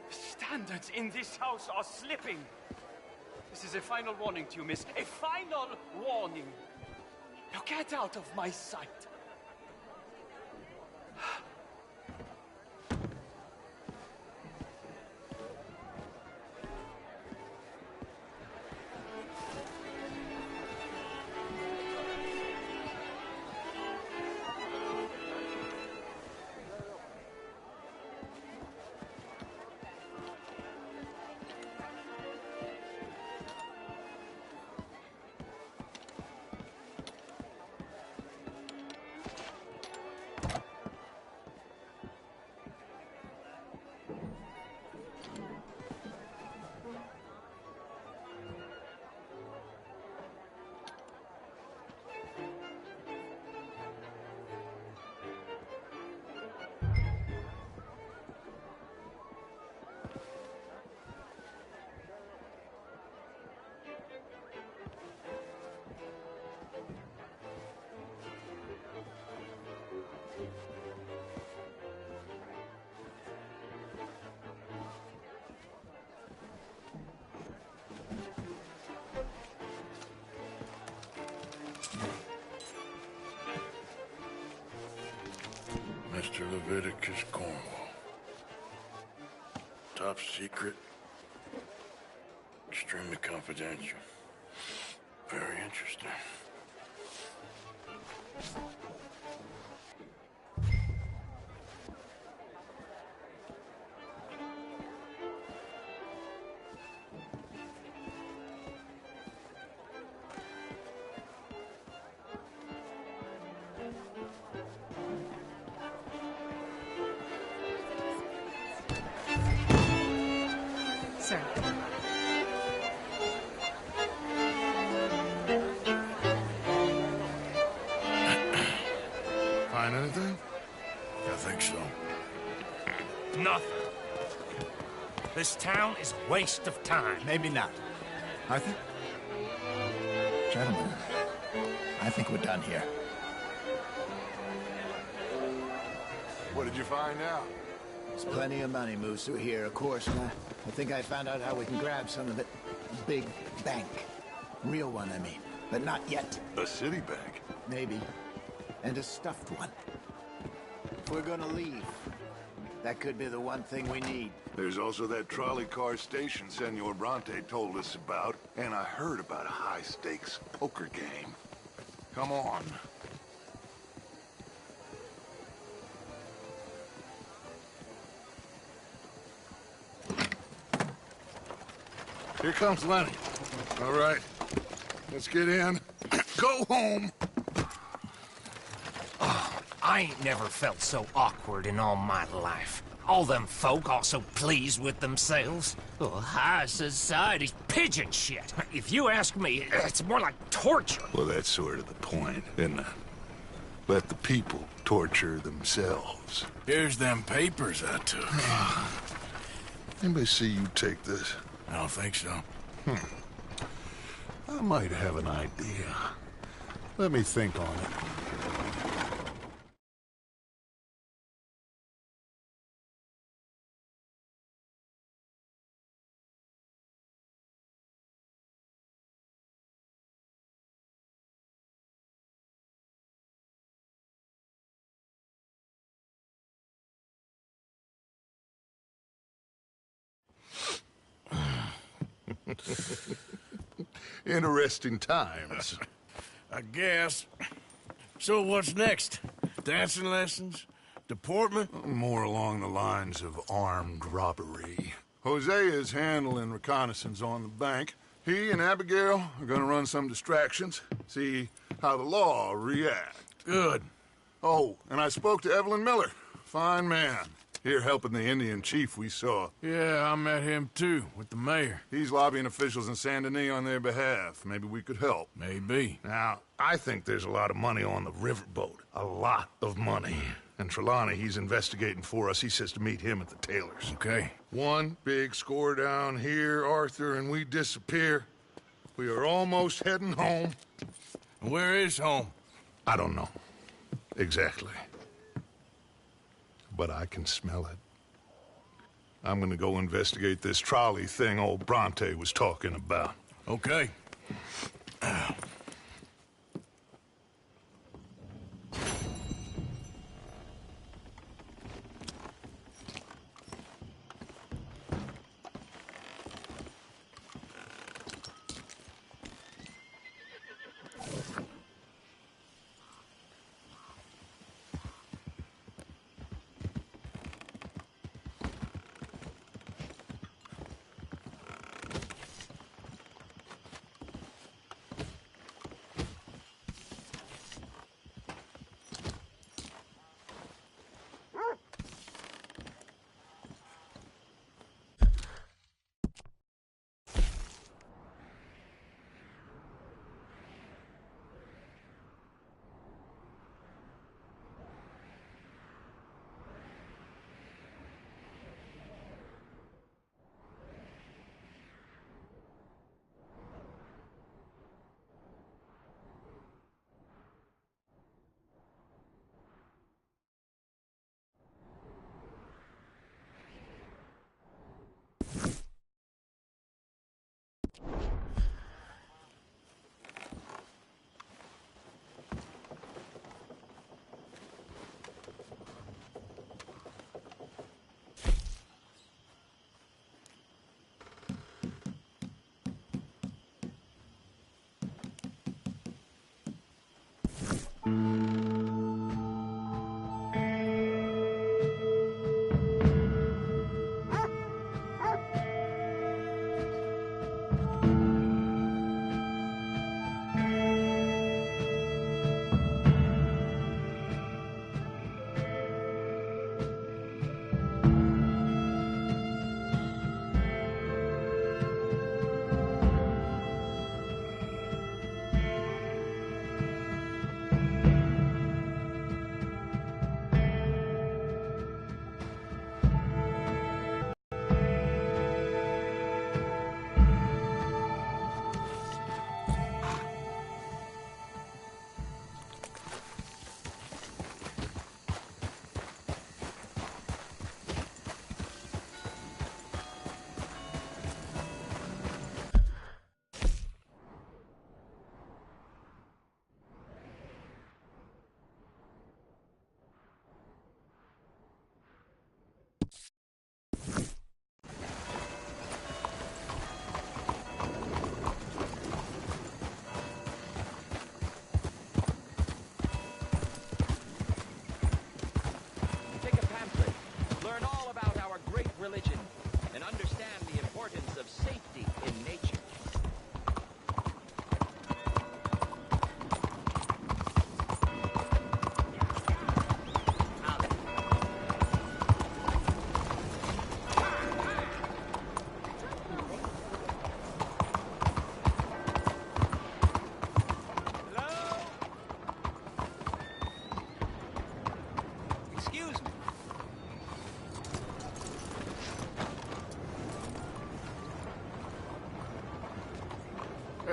The standards in this house are slipping. This is a final warning to you, miss. A final warning. Now get out of my sight. Mr. Leviticus Cornwall. Top secret. Extremely confidential. Very interesting. Sir. Find anything? I think so. Nothing. This town is a waste of time. Maybe not. Arthur? Gentlemen, I think we're done here. What did you find out? There's plenty of money moves through here, of course, and I think I found out how we can grab some of it. Big bank. Real one, I mean. But not yet. A city bank? Maybe. And a stuffed one. If we're gonna leave, that could be the one thing we need. There's also that trolley car station Senor Bronte told us about, and I heard about a high-stakes poker game. Come on. Here comes Lenny. All right, let's get in. Go home. I ain't never felt so awkward in all my life. All them folk all so pleased with themselves. Oh, high society's pigeon shit. If you ask me, it's more like torture. Well, that's sort of the point, isn't it? Let the people torture themselves. Here's them papers I took. Anybody see you take this? I don't think so. I might have an idea. Let me think on it. Interesting times. I guess. So what's next? Dancing lessons? Deportment? More along the lines of armed robbery. Hosea is handling reconnaissance on the bank. He and Abigail are gonna run some distractions, see how the law reacts. Good. Oh, and I spoke to Evelyn Miller. Fine man. Here helping the Indian chief we saw. Yeah, I met him too, with the mayor. He's lobbying officials in Saint Denis on their behalf. Maybe we could help. Maybe. Now, I think there's a lot of money on the riverboat. A lot of money. And Trelawney, he's investigating for us. He says to meet him at the Taylor's. Okay. One big score down here, Arthur, and we disappear. We are almost heading home. Where is home? I don't know. Exactly. But I can smell it. I'm gonna go investigate this trolley thing old Bronte was talking about. Okay.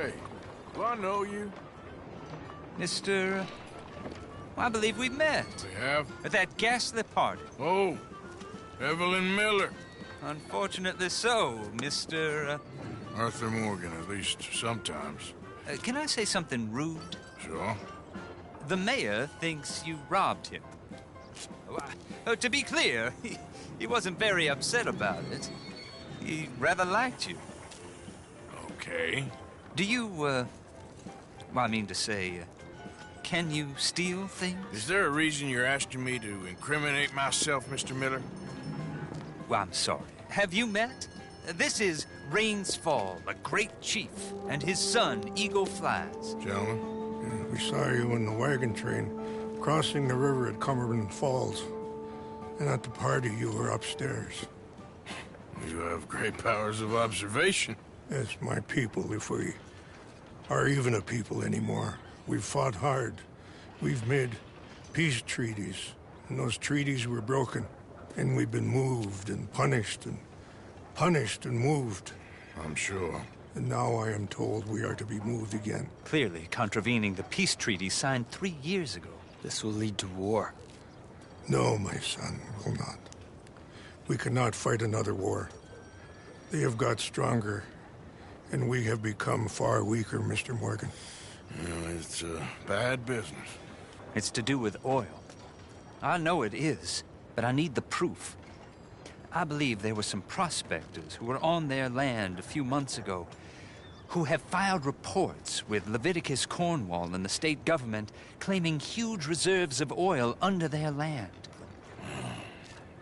Hey, do I know you? Mr. I believe we met. We have? At that ghastly party. Oh, Evelyn Miller. Unfortunately so, Mr. Arthur Morgan, at least sometimes. Can I say something rude? Sure. The mayor thinks you robbed him. To be clear, he wasn't very upset about it. He rather liked you. Okay. Do you, well, I mean to say, can you steal things? Is there a reason you're asking me to incriminate myself, Mr. Miller? Well, I'm sorry. Have you met? This is Rains Fall, a great chief, and his son, Eagle Flies. Gentlemen, we saw you in the wagon train crossing the river at Cumberland Falls. And at the party, you were upstairs. You have great powers of observation. Yes, my people, if we are even a people anymore. We've fought hard. We've made peace treaties, and those treaties were broken. And we've been moved and punished and moved. I'm sure. And now I am told we are to be moved again. Clearly contravening the peace treaty signed 3 years ago. This will lead to war. No, my son, it will not. We cannot fight another war. They have got stronger, and we have become far weaker, Mr. Morgan. It's bad business. It's to do with oil. I know it is, but I need the proof. I believe there were some prospectors who were on their land a few months ago who have filed reports with Leviticus Cornwall and the state government claiming huge reserves of oil under their land.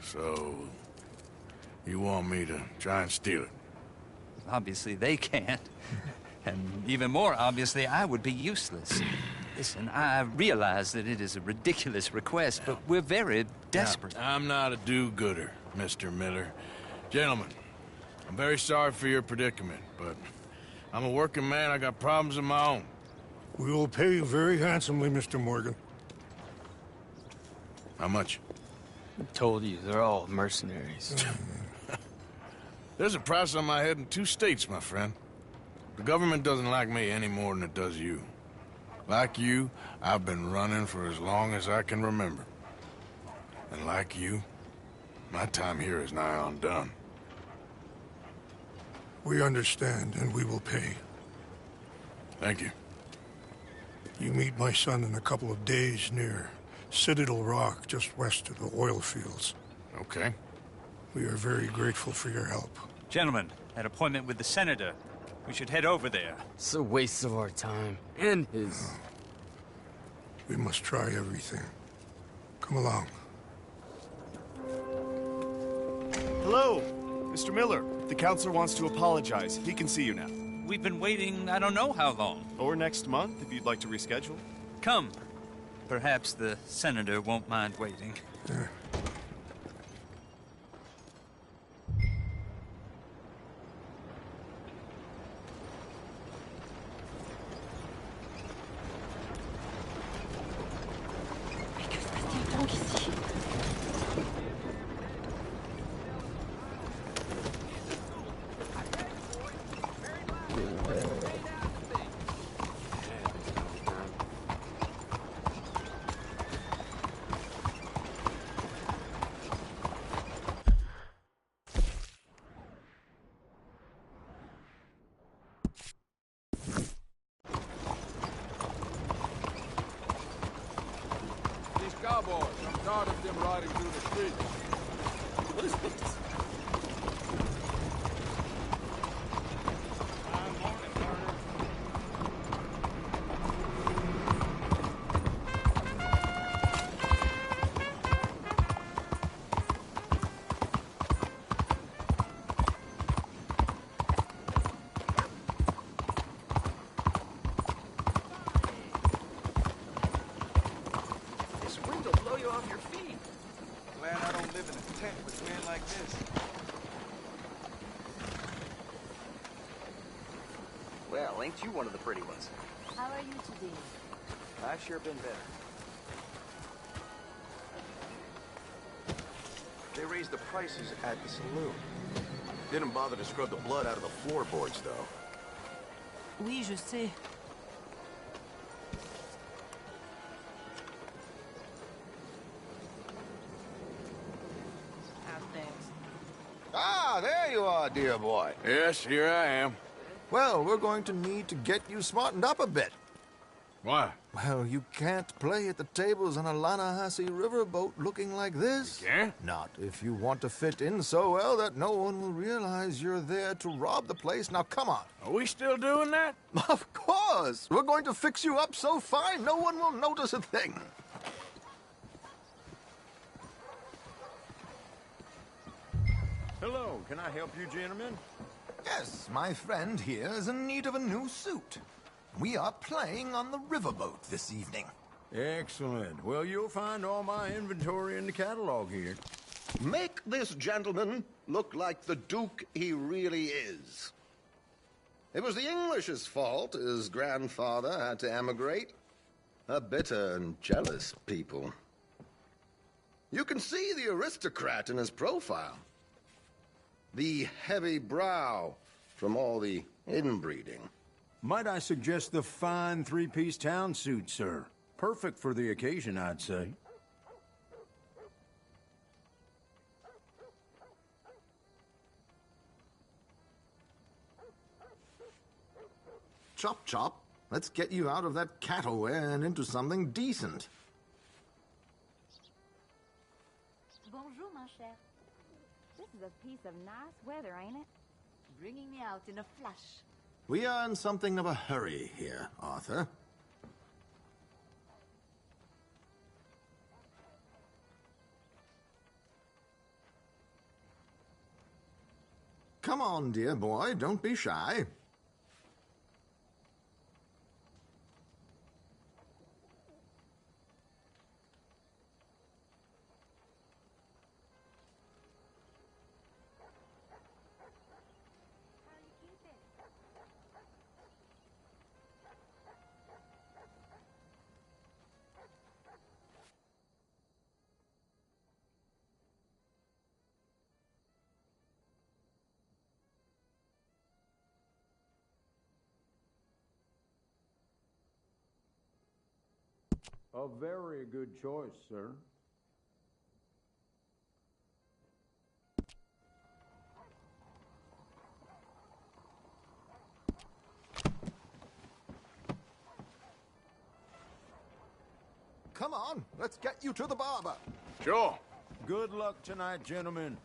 So, you want me to try and steal it? Obviously they can't. And even more obviously, I would be useless. Listen, I realize that it is a ridiculous request, but we're very desperate. Now, I'm not a do-gooder, Mr. Miller. Gentlemen, I'm very sorry for your predicament, but I'm a working man. I got problems of my own. We will pay you very handsomely, Mr. Morgan. How much? I told you, they're all mercenaries. There's a price on my head in 2 states, my friend. The government doesn't like me any more than it does you. Like you, I've been running for as long as I can remember. And like you, my time here is nigh on done. We understand, and we will pay. Thank you. You meet my son in a couple of days near Citadel Rock, just west of the oil fields. Okay. We are very grateful for your help. Gentlemen, an appointment with the senator. We should head over there. It's a waste of our time. And his. We must try everything. Come along. Hello, Mr. Miller. The counselor wants to apologize. He can see you now. We've been waiting I don't know how long. Or next month, if you'd like to reschedule. Come. Perhaps the senator won't mind waiting. Yeah. Cowboys, I'm tired of them riding through the streets. What is this? Well, ain't you one of the pretty ones? How are you today? I've sure been better. They raised the prices at the saloon. Didn't bother to scrub the blood out of the floorboards, though. Oui, je sais. How's things? Ah, there you are, dear boy. Yes, here I am. Well, we're going to need to get you smartened up a bit. Why? Well, you can't play at the tables on a Lannahechee riverboat looking like this. You can't? Not if you want to fit in so well that no one will realize you're there to rob the place. Now, come on. Are we still doing that? Of course. We're going to fix you up so fine no one will notice a thing. Hello, can I help you, gentlemen? Yes, my friend here is in need of a new suit. We are playing on the riverboat this evening. Excellent. Well, you'll find all my inventory in the catalog here. Make this gentleman look like the Duke he really is. It was the English's fault his grandfather had to emigrate. A bitter and jealous people. You can see the aristocrat in his profile. The heavy brow from all the inbreeding. Might I suggest the fine three-piece town suit, sir? Perfect for the occasion, I'd say. Chop chop. Let's get you out of that cattle-wear and into something decent. Bonjour, mon cher. This is a piece of nice weather, ain't it? Bringing me out in a flash. We are in something of a hurry here, Arthur. Come on, dear boy, don't be shy. A very good choice, sir. Come on, let's get you to the barber. Sure. Good luck tonight, gentlemen.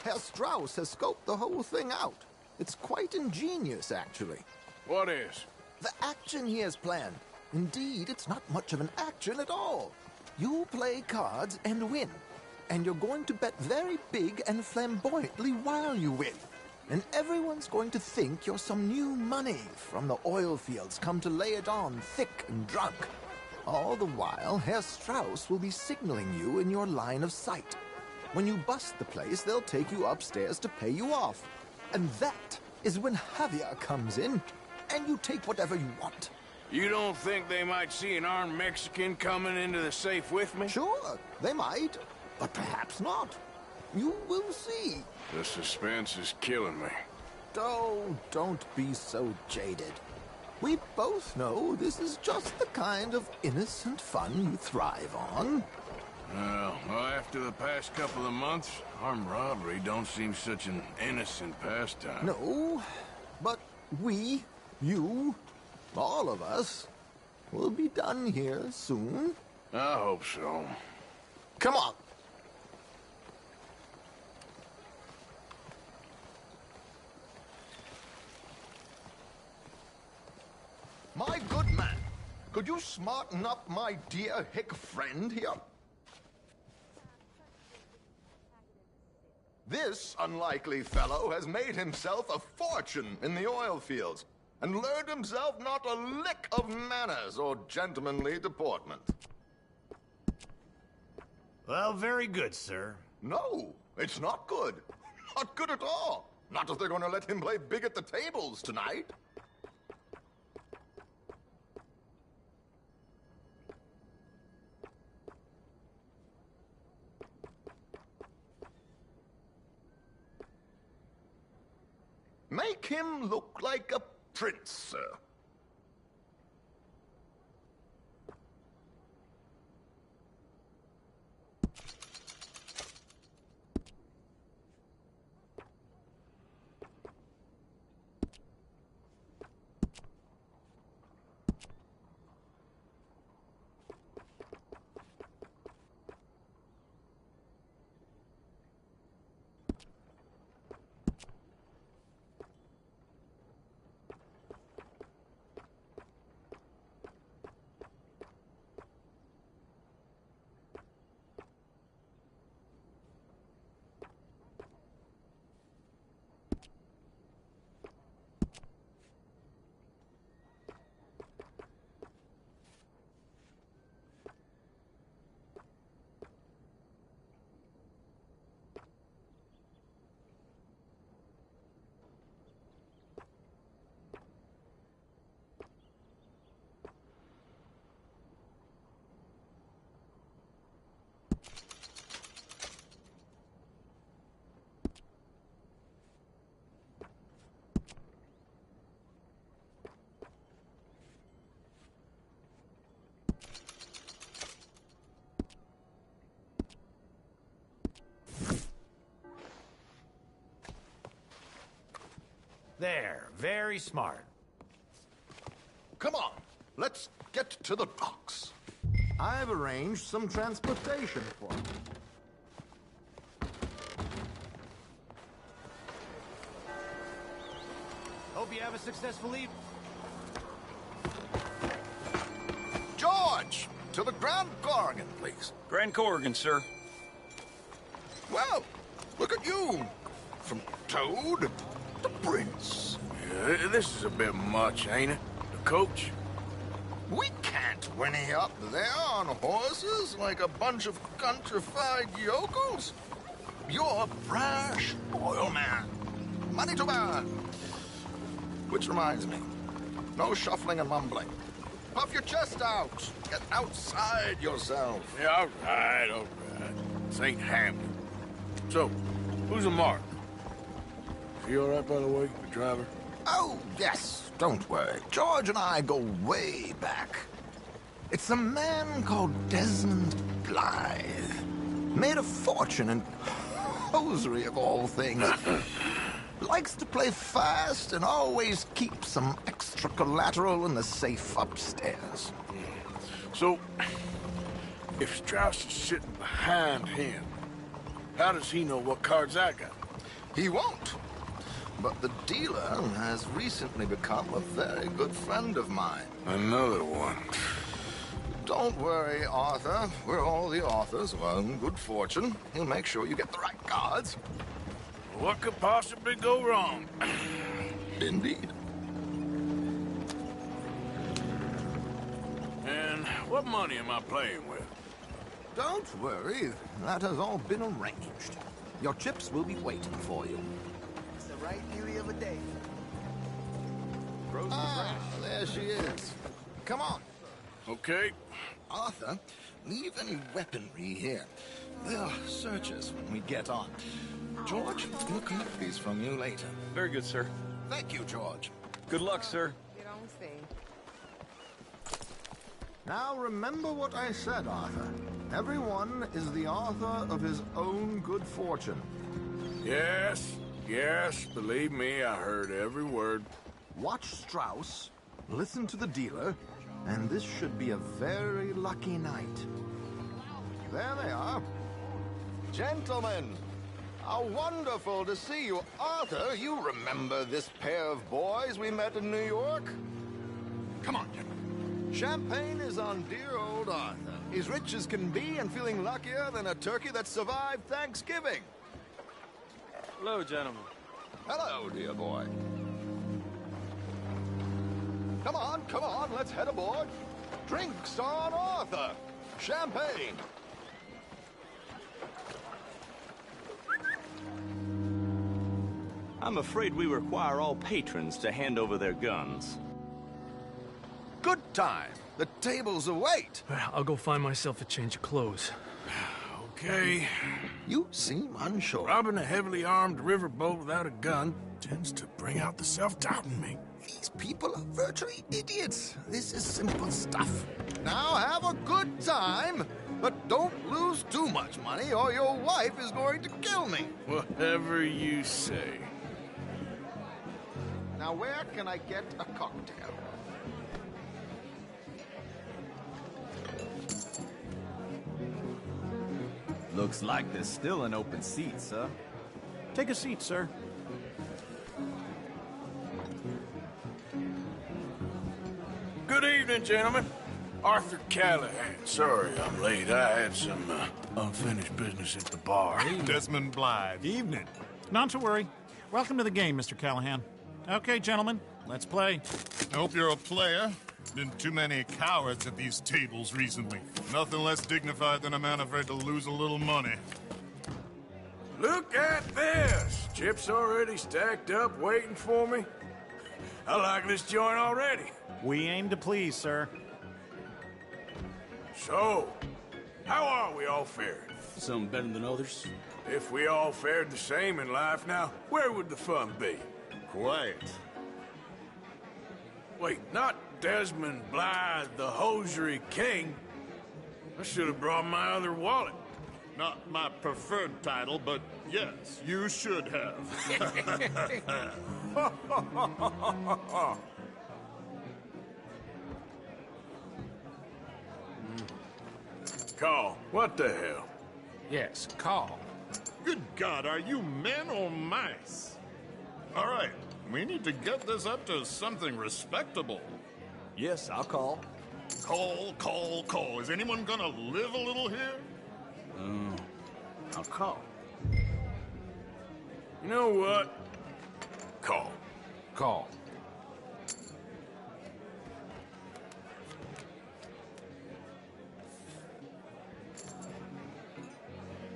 Herr Strauss has scoped the whole thing out. It's quite ingenious, actually. What is? The action he has planned. Indeed, it's not much of an action at all. You play cards and win. And you're going to bet very big and flamboyantly while you win. And everyone's going to think you're some new money from the oil fields come to lay it on thick and drunk. All the while, Herr Strauss will be signaling you in your line of sight. When you bust the place, they'll take you upstairs to pay you off. And that is when Javier comes in, and you take whatever you want. You don't think they might see an armed Mexican coming into the safe with me? Sure, they might, but perhaps not. You will see. The suspense is killing me. Oh, don't be so jaded. We both know this is just the kind of innocent fun you thrive on. Well, after the past couple of months, armed robbery don't seem such an innocent pastime. No, but we, you, all of us, will be done here soon. I hope so. Come on. My good man, could you smarten up my dear hick friend here? This unlikely fellow has made himself a fortune in the oil fields and learned himself not a lick of manners or gentlemanly deportment. Well, very good, sir. No, it's not good. Not good at all. Not if they're going to let him play big at the tables tonight. Make him look like a prince, sir. There, very smart. Come on, let's get to the docks. I've arranged some transportation for you. Hope you have a successful evening. George, to the Grand Corrigan, please. Grand Corrigan, sir. Well, look at you. From Toad to Prince. Yeah, this is a bit much, ain't it? The coach? We can't whinny up there on horses like a bunch of countrified yokels. You're a brash oil man. Money to burn. Which reminds me, no shuffling and mumbling. Puff your chest out. Get outside yourself. Yeah, all right. This ain't Hamden. So, who's a mark? Is he all right, by the way, the driver? Oh, yes. Don't worry. George and I go way back. It's a man called Desmond Blythe. Made a fortune in hosiery of all things. Likes to play fast and always keeps some extra collateral in the safe upstairs. So, if Strauss is sitting behind him, how does he know what cards I got? He won't. But the dealer has recently become a very good friend of mine. Another one. Don't worry, Arthur. We're all the authors of our own good fortune. He'll make sure you get the right cards. What could possibly go wrong? Indeed. And what money am I playing with? Don't worry. That has all been arranged. Your chips will be waiting for you. It's the right beauty of a day. There she is. Come on. Okay. Arthur, leave any weaponry here. They'll search us when we get on. George, we'll collect these from you later. Very good, sir. Thank you, George. Good luck, sir. You don't say. Now remember what I said, Arthur. Everyone is the author of his own good fortune. Yes, believe me, I heard every word. Watch Strauss, listen to the dealer, and this should be a very lucky night. There they are. Gentlemen, how wonderful to see you. Arthur, you remember this pair of boys we met in New York? Come on, gentlemen. Champagne is on dear old Arthur. He's rich as can be and feeling luckier than a turkey that survived Thanksgiving. Hello, gentlemen. Hello, dear boy. Come on, let's head aboard. Drinks on Arthur. Champagne. I'm afraid we require all patrons to hand over their guns. Good time. The tables await. I'll go find myself a change of clothes. Okay. You seem unsure. Robbing a heavily armed riverboat without a gun tends to bring out the self-doubt in me. These people are virtually idiots. This is simple stuff. Now have a good time, but don't lose too much money or your wife is going to kill me. Whatever you say. Now where can I get a cocktail? Looks like there's still an open seat, sir. Take a seat, sir. Good evening, gentlemen. Arthur Callahan. Sorry I'm late. I had some unfinished business at the bar. Desmond Blythe. Evening. Not to worry. Welcome to the game, Mr. Callahan. Okay, gentlemen, let's play. I hope you're a player. Been too many cowards at these tables recently. Nothing less dignified than a man afraid to lose a little money. Look at this! Chips already stacked up, waiting for me. I like this joint already. We aim to please, sir. So, how are we all faring? Some better than others. If we all fared the same in life now, where would the fun be? Quiet. Wait, not Desmond Blythe, the hosiery king. I should have brought my other wallet. Not my preferred title, but yes, you should have. Call. What the hell? Yes, call. Good God, are you men or mice? All right, we need to get this up to something respectable. Yes, I'll call. Call. Is anyone gonna live a little here? I'll call. You know what? Call. Call.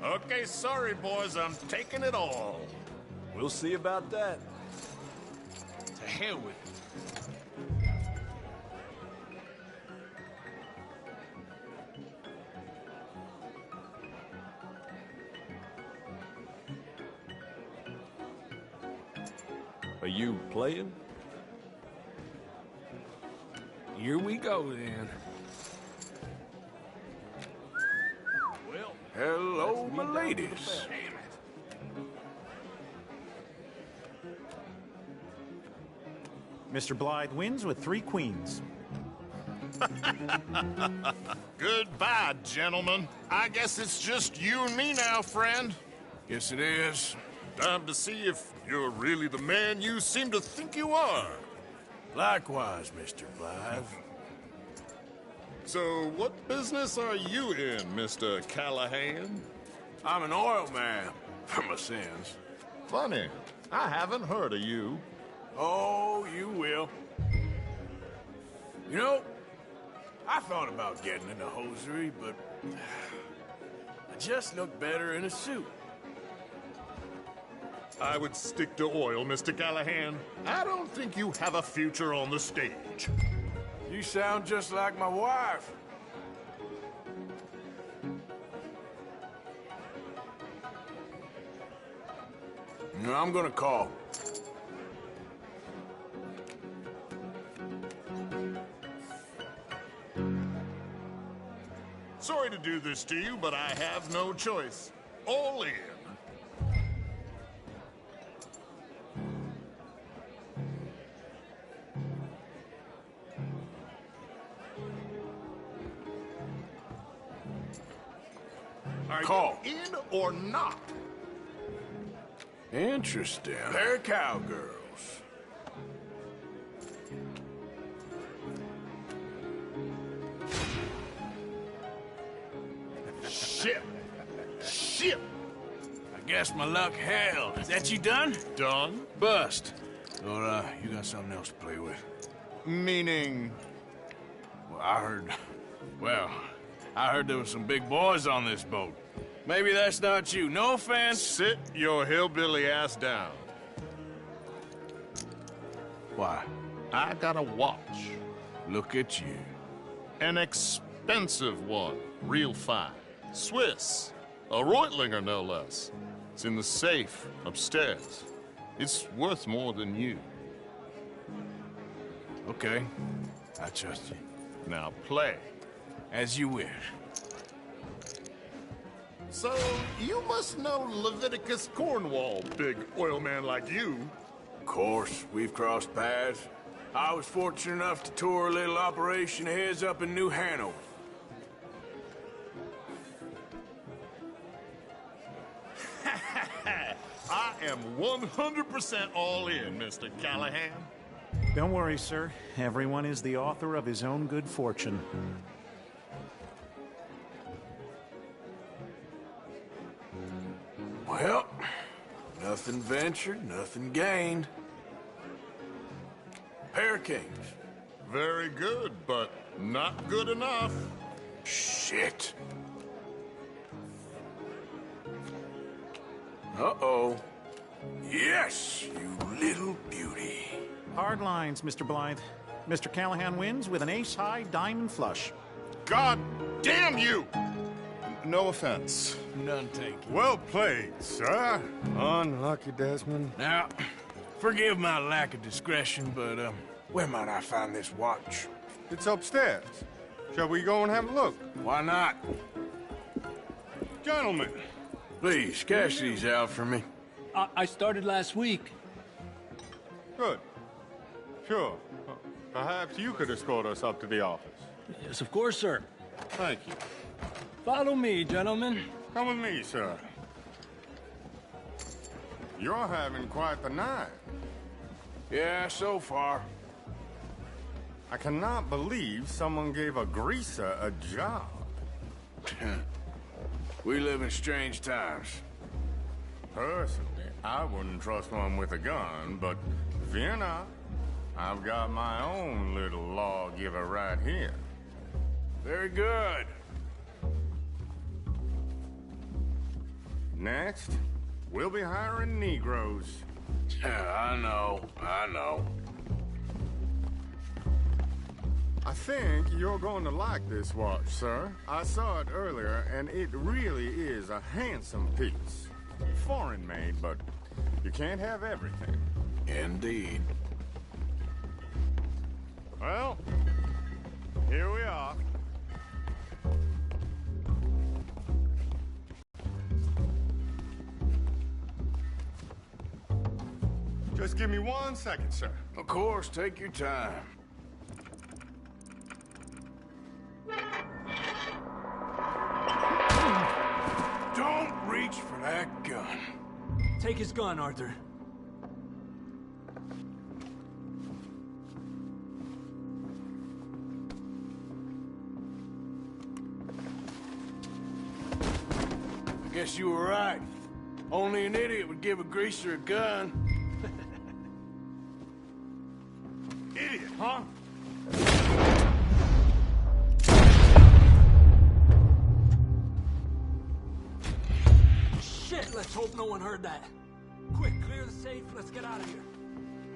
Okay, sorry, boys, I'm taking it all. We'll see about that. To hell with it. Are you playing? Here we go, then. Well, hello, my ladies. Mr. Blythe wins with 3 queens. Goodbye, gentlemen. I guess it's just you and me now, friend. Yes, it is. Time to see if you're really the man you seem to think you are. Likewise, Mr. Blythe. So, what business are you in, Mr. Callahan? I'm an oil man, for my sins. Funny. I haven't heard of you. Oh, you will. You know, I thought about getting into hosiery, but I just look better in a suit. I would stick to oil, Mr. Callahan. I don't think you have a future on the stage. You sound just like my wife. No, I'm gonna call. Sorry to do this to you, but I have no choice. All in. Are Call. you in or not? Interesting. They're cowgirls. Shit. I guess my luck held. Is that you done? Done? Bust. Or, you got something else to play with? Meaning? Well, I heard there was some big boys on this boat. Maybe that's not you. No offense. Sit your hillbilly ass down. Why? I got a watch. Look at you. An expensive one. Real fine. Swiss. A Reutlinger, no less. It's in the safe upstairs. It's worth more than you. Okay. I trust you. Now play. As you wish. So, you must know Leviticus Cornwall, big oil man like you. Of course, we've crossed paths. I was fortunate enough to tour a little operation of his up in New Hanover. I am 100% all in, Mr. Callahan. Don't worry, sir. Everyone is the author of his own good fortune. Well, nothing ventured, nothing gained. Pair of kings. Very good, but not good enough. Shit. Uh-oh. Yes, you little beauty. Hard lines, Mr. Blythe. Mr. Callahan wins with an ace-high diamond flush. God damn you! No offense. None taken. Well played, sir. Unlucky, Desmond. Now, forgive my lack of discretion, but, where might I find this watch? It's upstairs. Shall we go and have a look? Why not? Gentlemen. Please, cash these out for me. I started last week. Good. Sure. Perhaps you could escort us up to the office. Yes, of course, sir. Thank you. Follow me, gentlemen. Come with me, sir. You're having quite the night. Yeah, so far. I cannot believe someone gave a greaser a job. We live in strange times. Personally, I wouldn't trust one with a gun, but fear not. I've got my own little lawgiver right here. Very good. Next, we'll be hiring Negroes. Yeah, I know. I think you're going to like this watch, sir. I saw it earlier, and it really is a handsome piece. Foreign made, but you can't have everything. Indeed. Well, here we are. Just give me 1 second, sir. Of course, take your time. Don't reach for that gun. Take his gun, Arthur. I guess you were right. Only an idiot would give a greaser a gun. Idiot, huh? Shit, let's hope no one heard that. Quick, clear the safe, let's get out of here.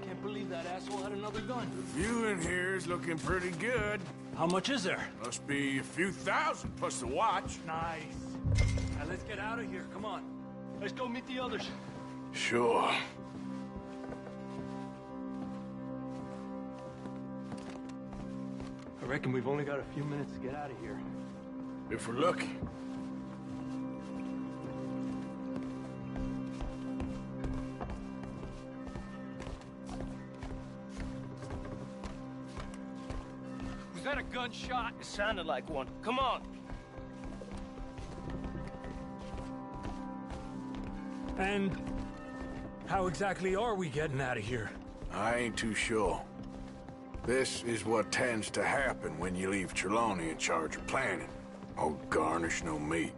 Can't believe that asshole had another gun. The view in here is looking pretty good. How much is there? Must be a few thousand plus the watch. Nice. Now let's get out of here, come on. Let's go meet the others. Sure. I reckon we've only got a few minutes to get out of here. If we're lucky. Was that a gunshot? It sounded like one. Come on. And how exactly are we getting out of here? I ain't too sure. This is what tends to happen when you leave Trelawney in charge of planning. Oh, garnish no meat.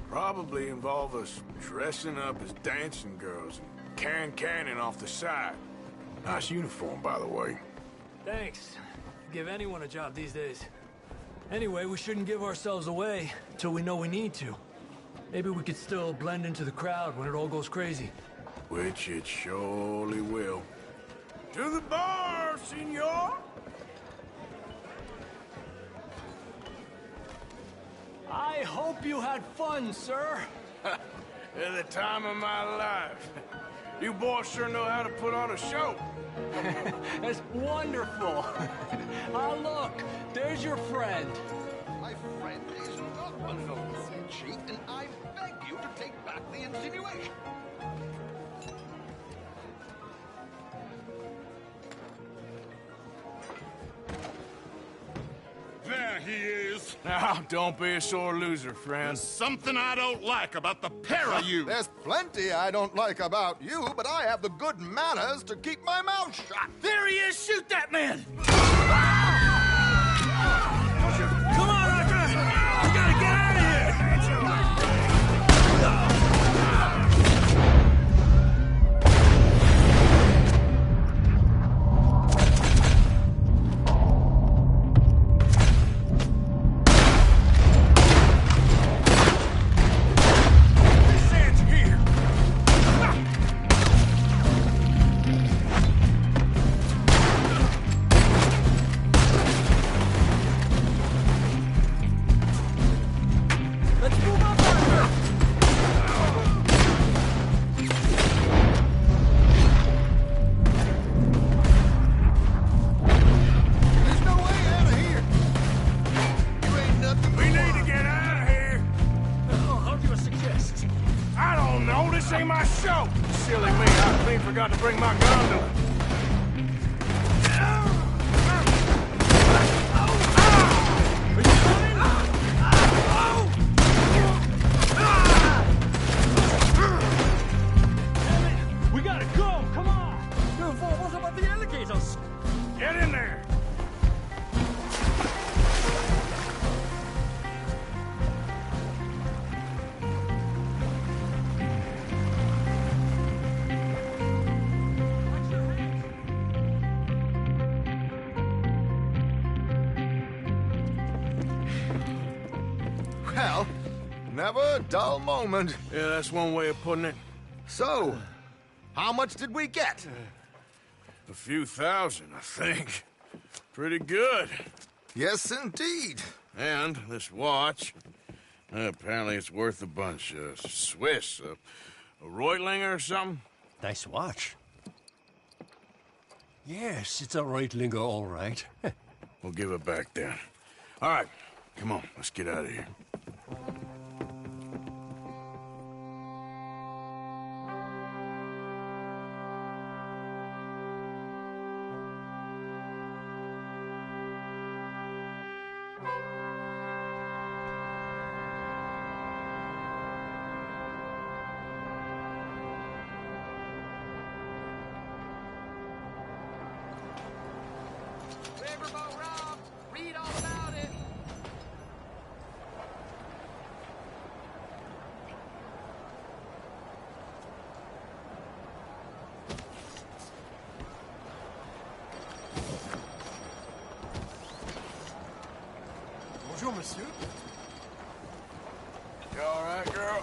Probably involve us dressing up as dancing girls and canning off the side. Nice uniform, by the way. Thanks. Give anyone a job these days. Anyway, we shouldn't give ourselves away till we know we need to. Maybe we could still blend into the crowd when it all goes crazy. Which it surely will. To the bar, senor! I hope you had fun, sir. At the time of my life. You boys sure know how to put on a show. That's wonderful. Ah, look, there's your friend. My friend is not one of those, Chief, and I beg you to take back the insinuation. There he is. Now, don't be a sore loser, friend. There's something I don't like about the pair of you. There's plenty I don't like about you, but I have the good manners to keep my mouth shut. There he is! Shoot that man! Come on, Arthur! We gotta get out of here! This ain't my show! Silly me, I clean forgot to bring my gondola. We gotta go! Come on! What about the alligators? Get in there! Well, never a dull moment. Yeah, that's one way of putting it. So, how much did we get? A few thousand, I think. Pretty good. Yes, indeed. And this watch, apparently it's worth a bunch. Swiss, a Reutlinger or something? Nice watch. Yes, it's a Reutlinger, all right. We'll give it back then. All right, come on, let's get out of here. Riverboat Rob, read all about it. Bonjour, monsieur. You all right, girl?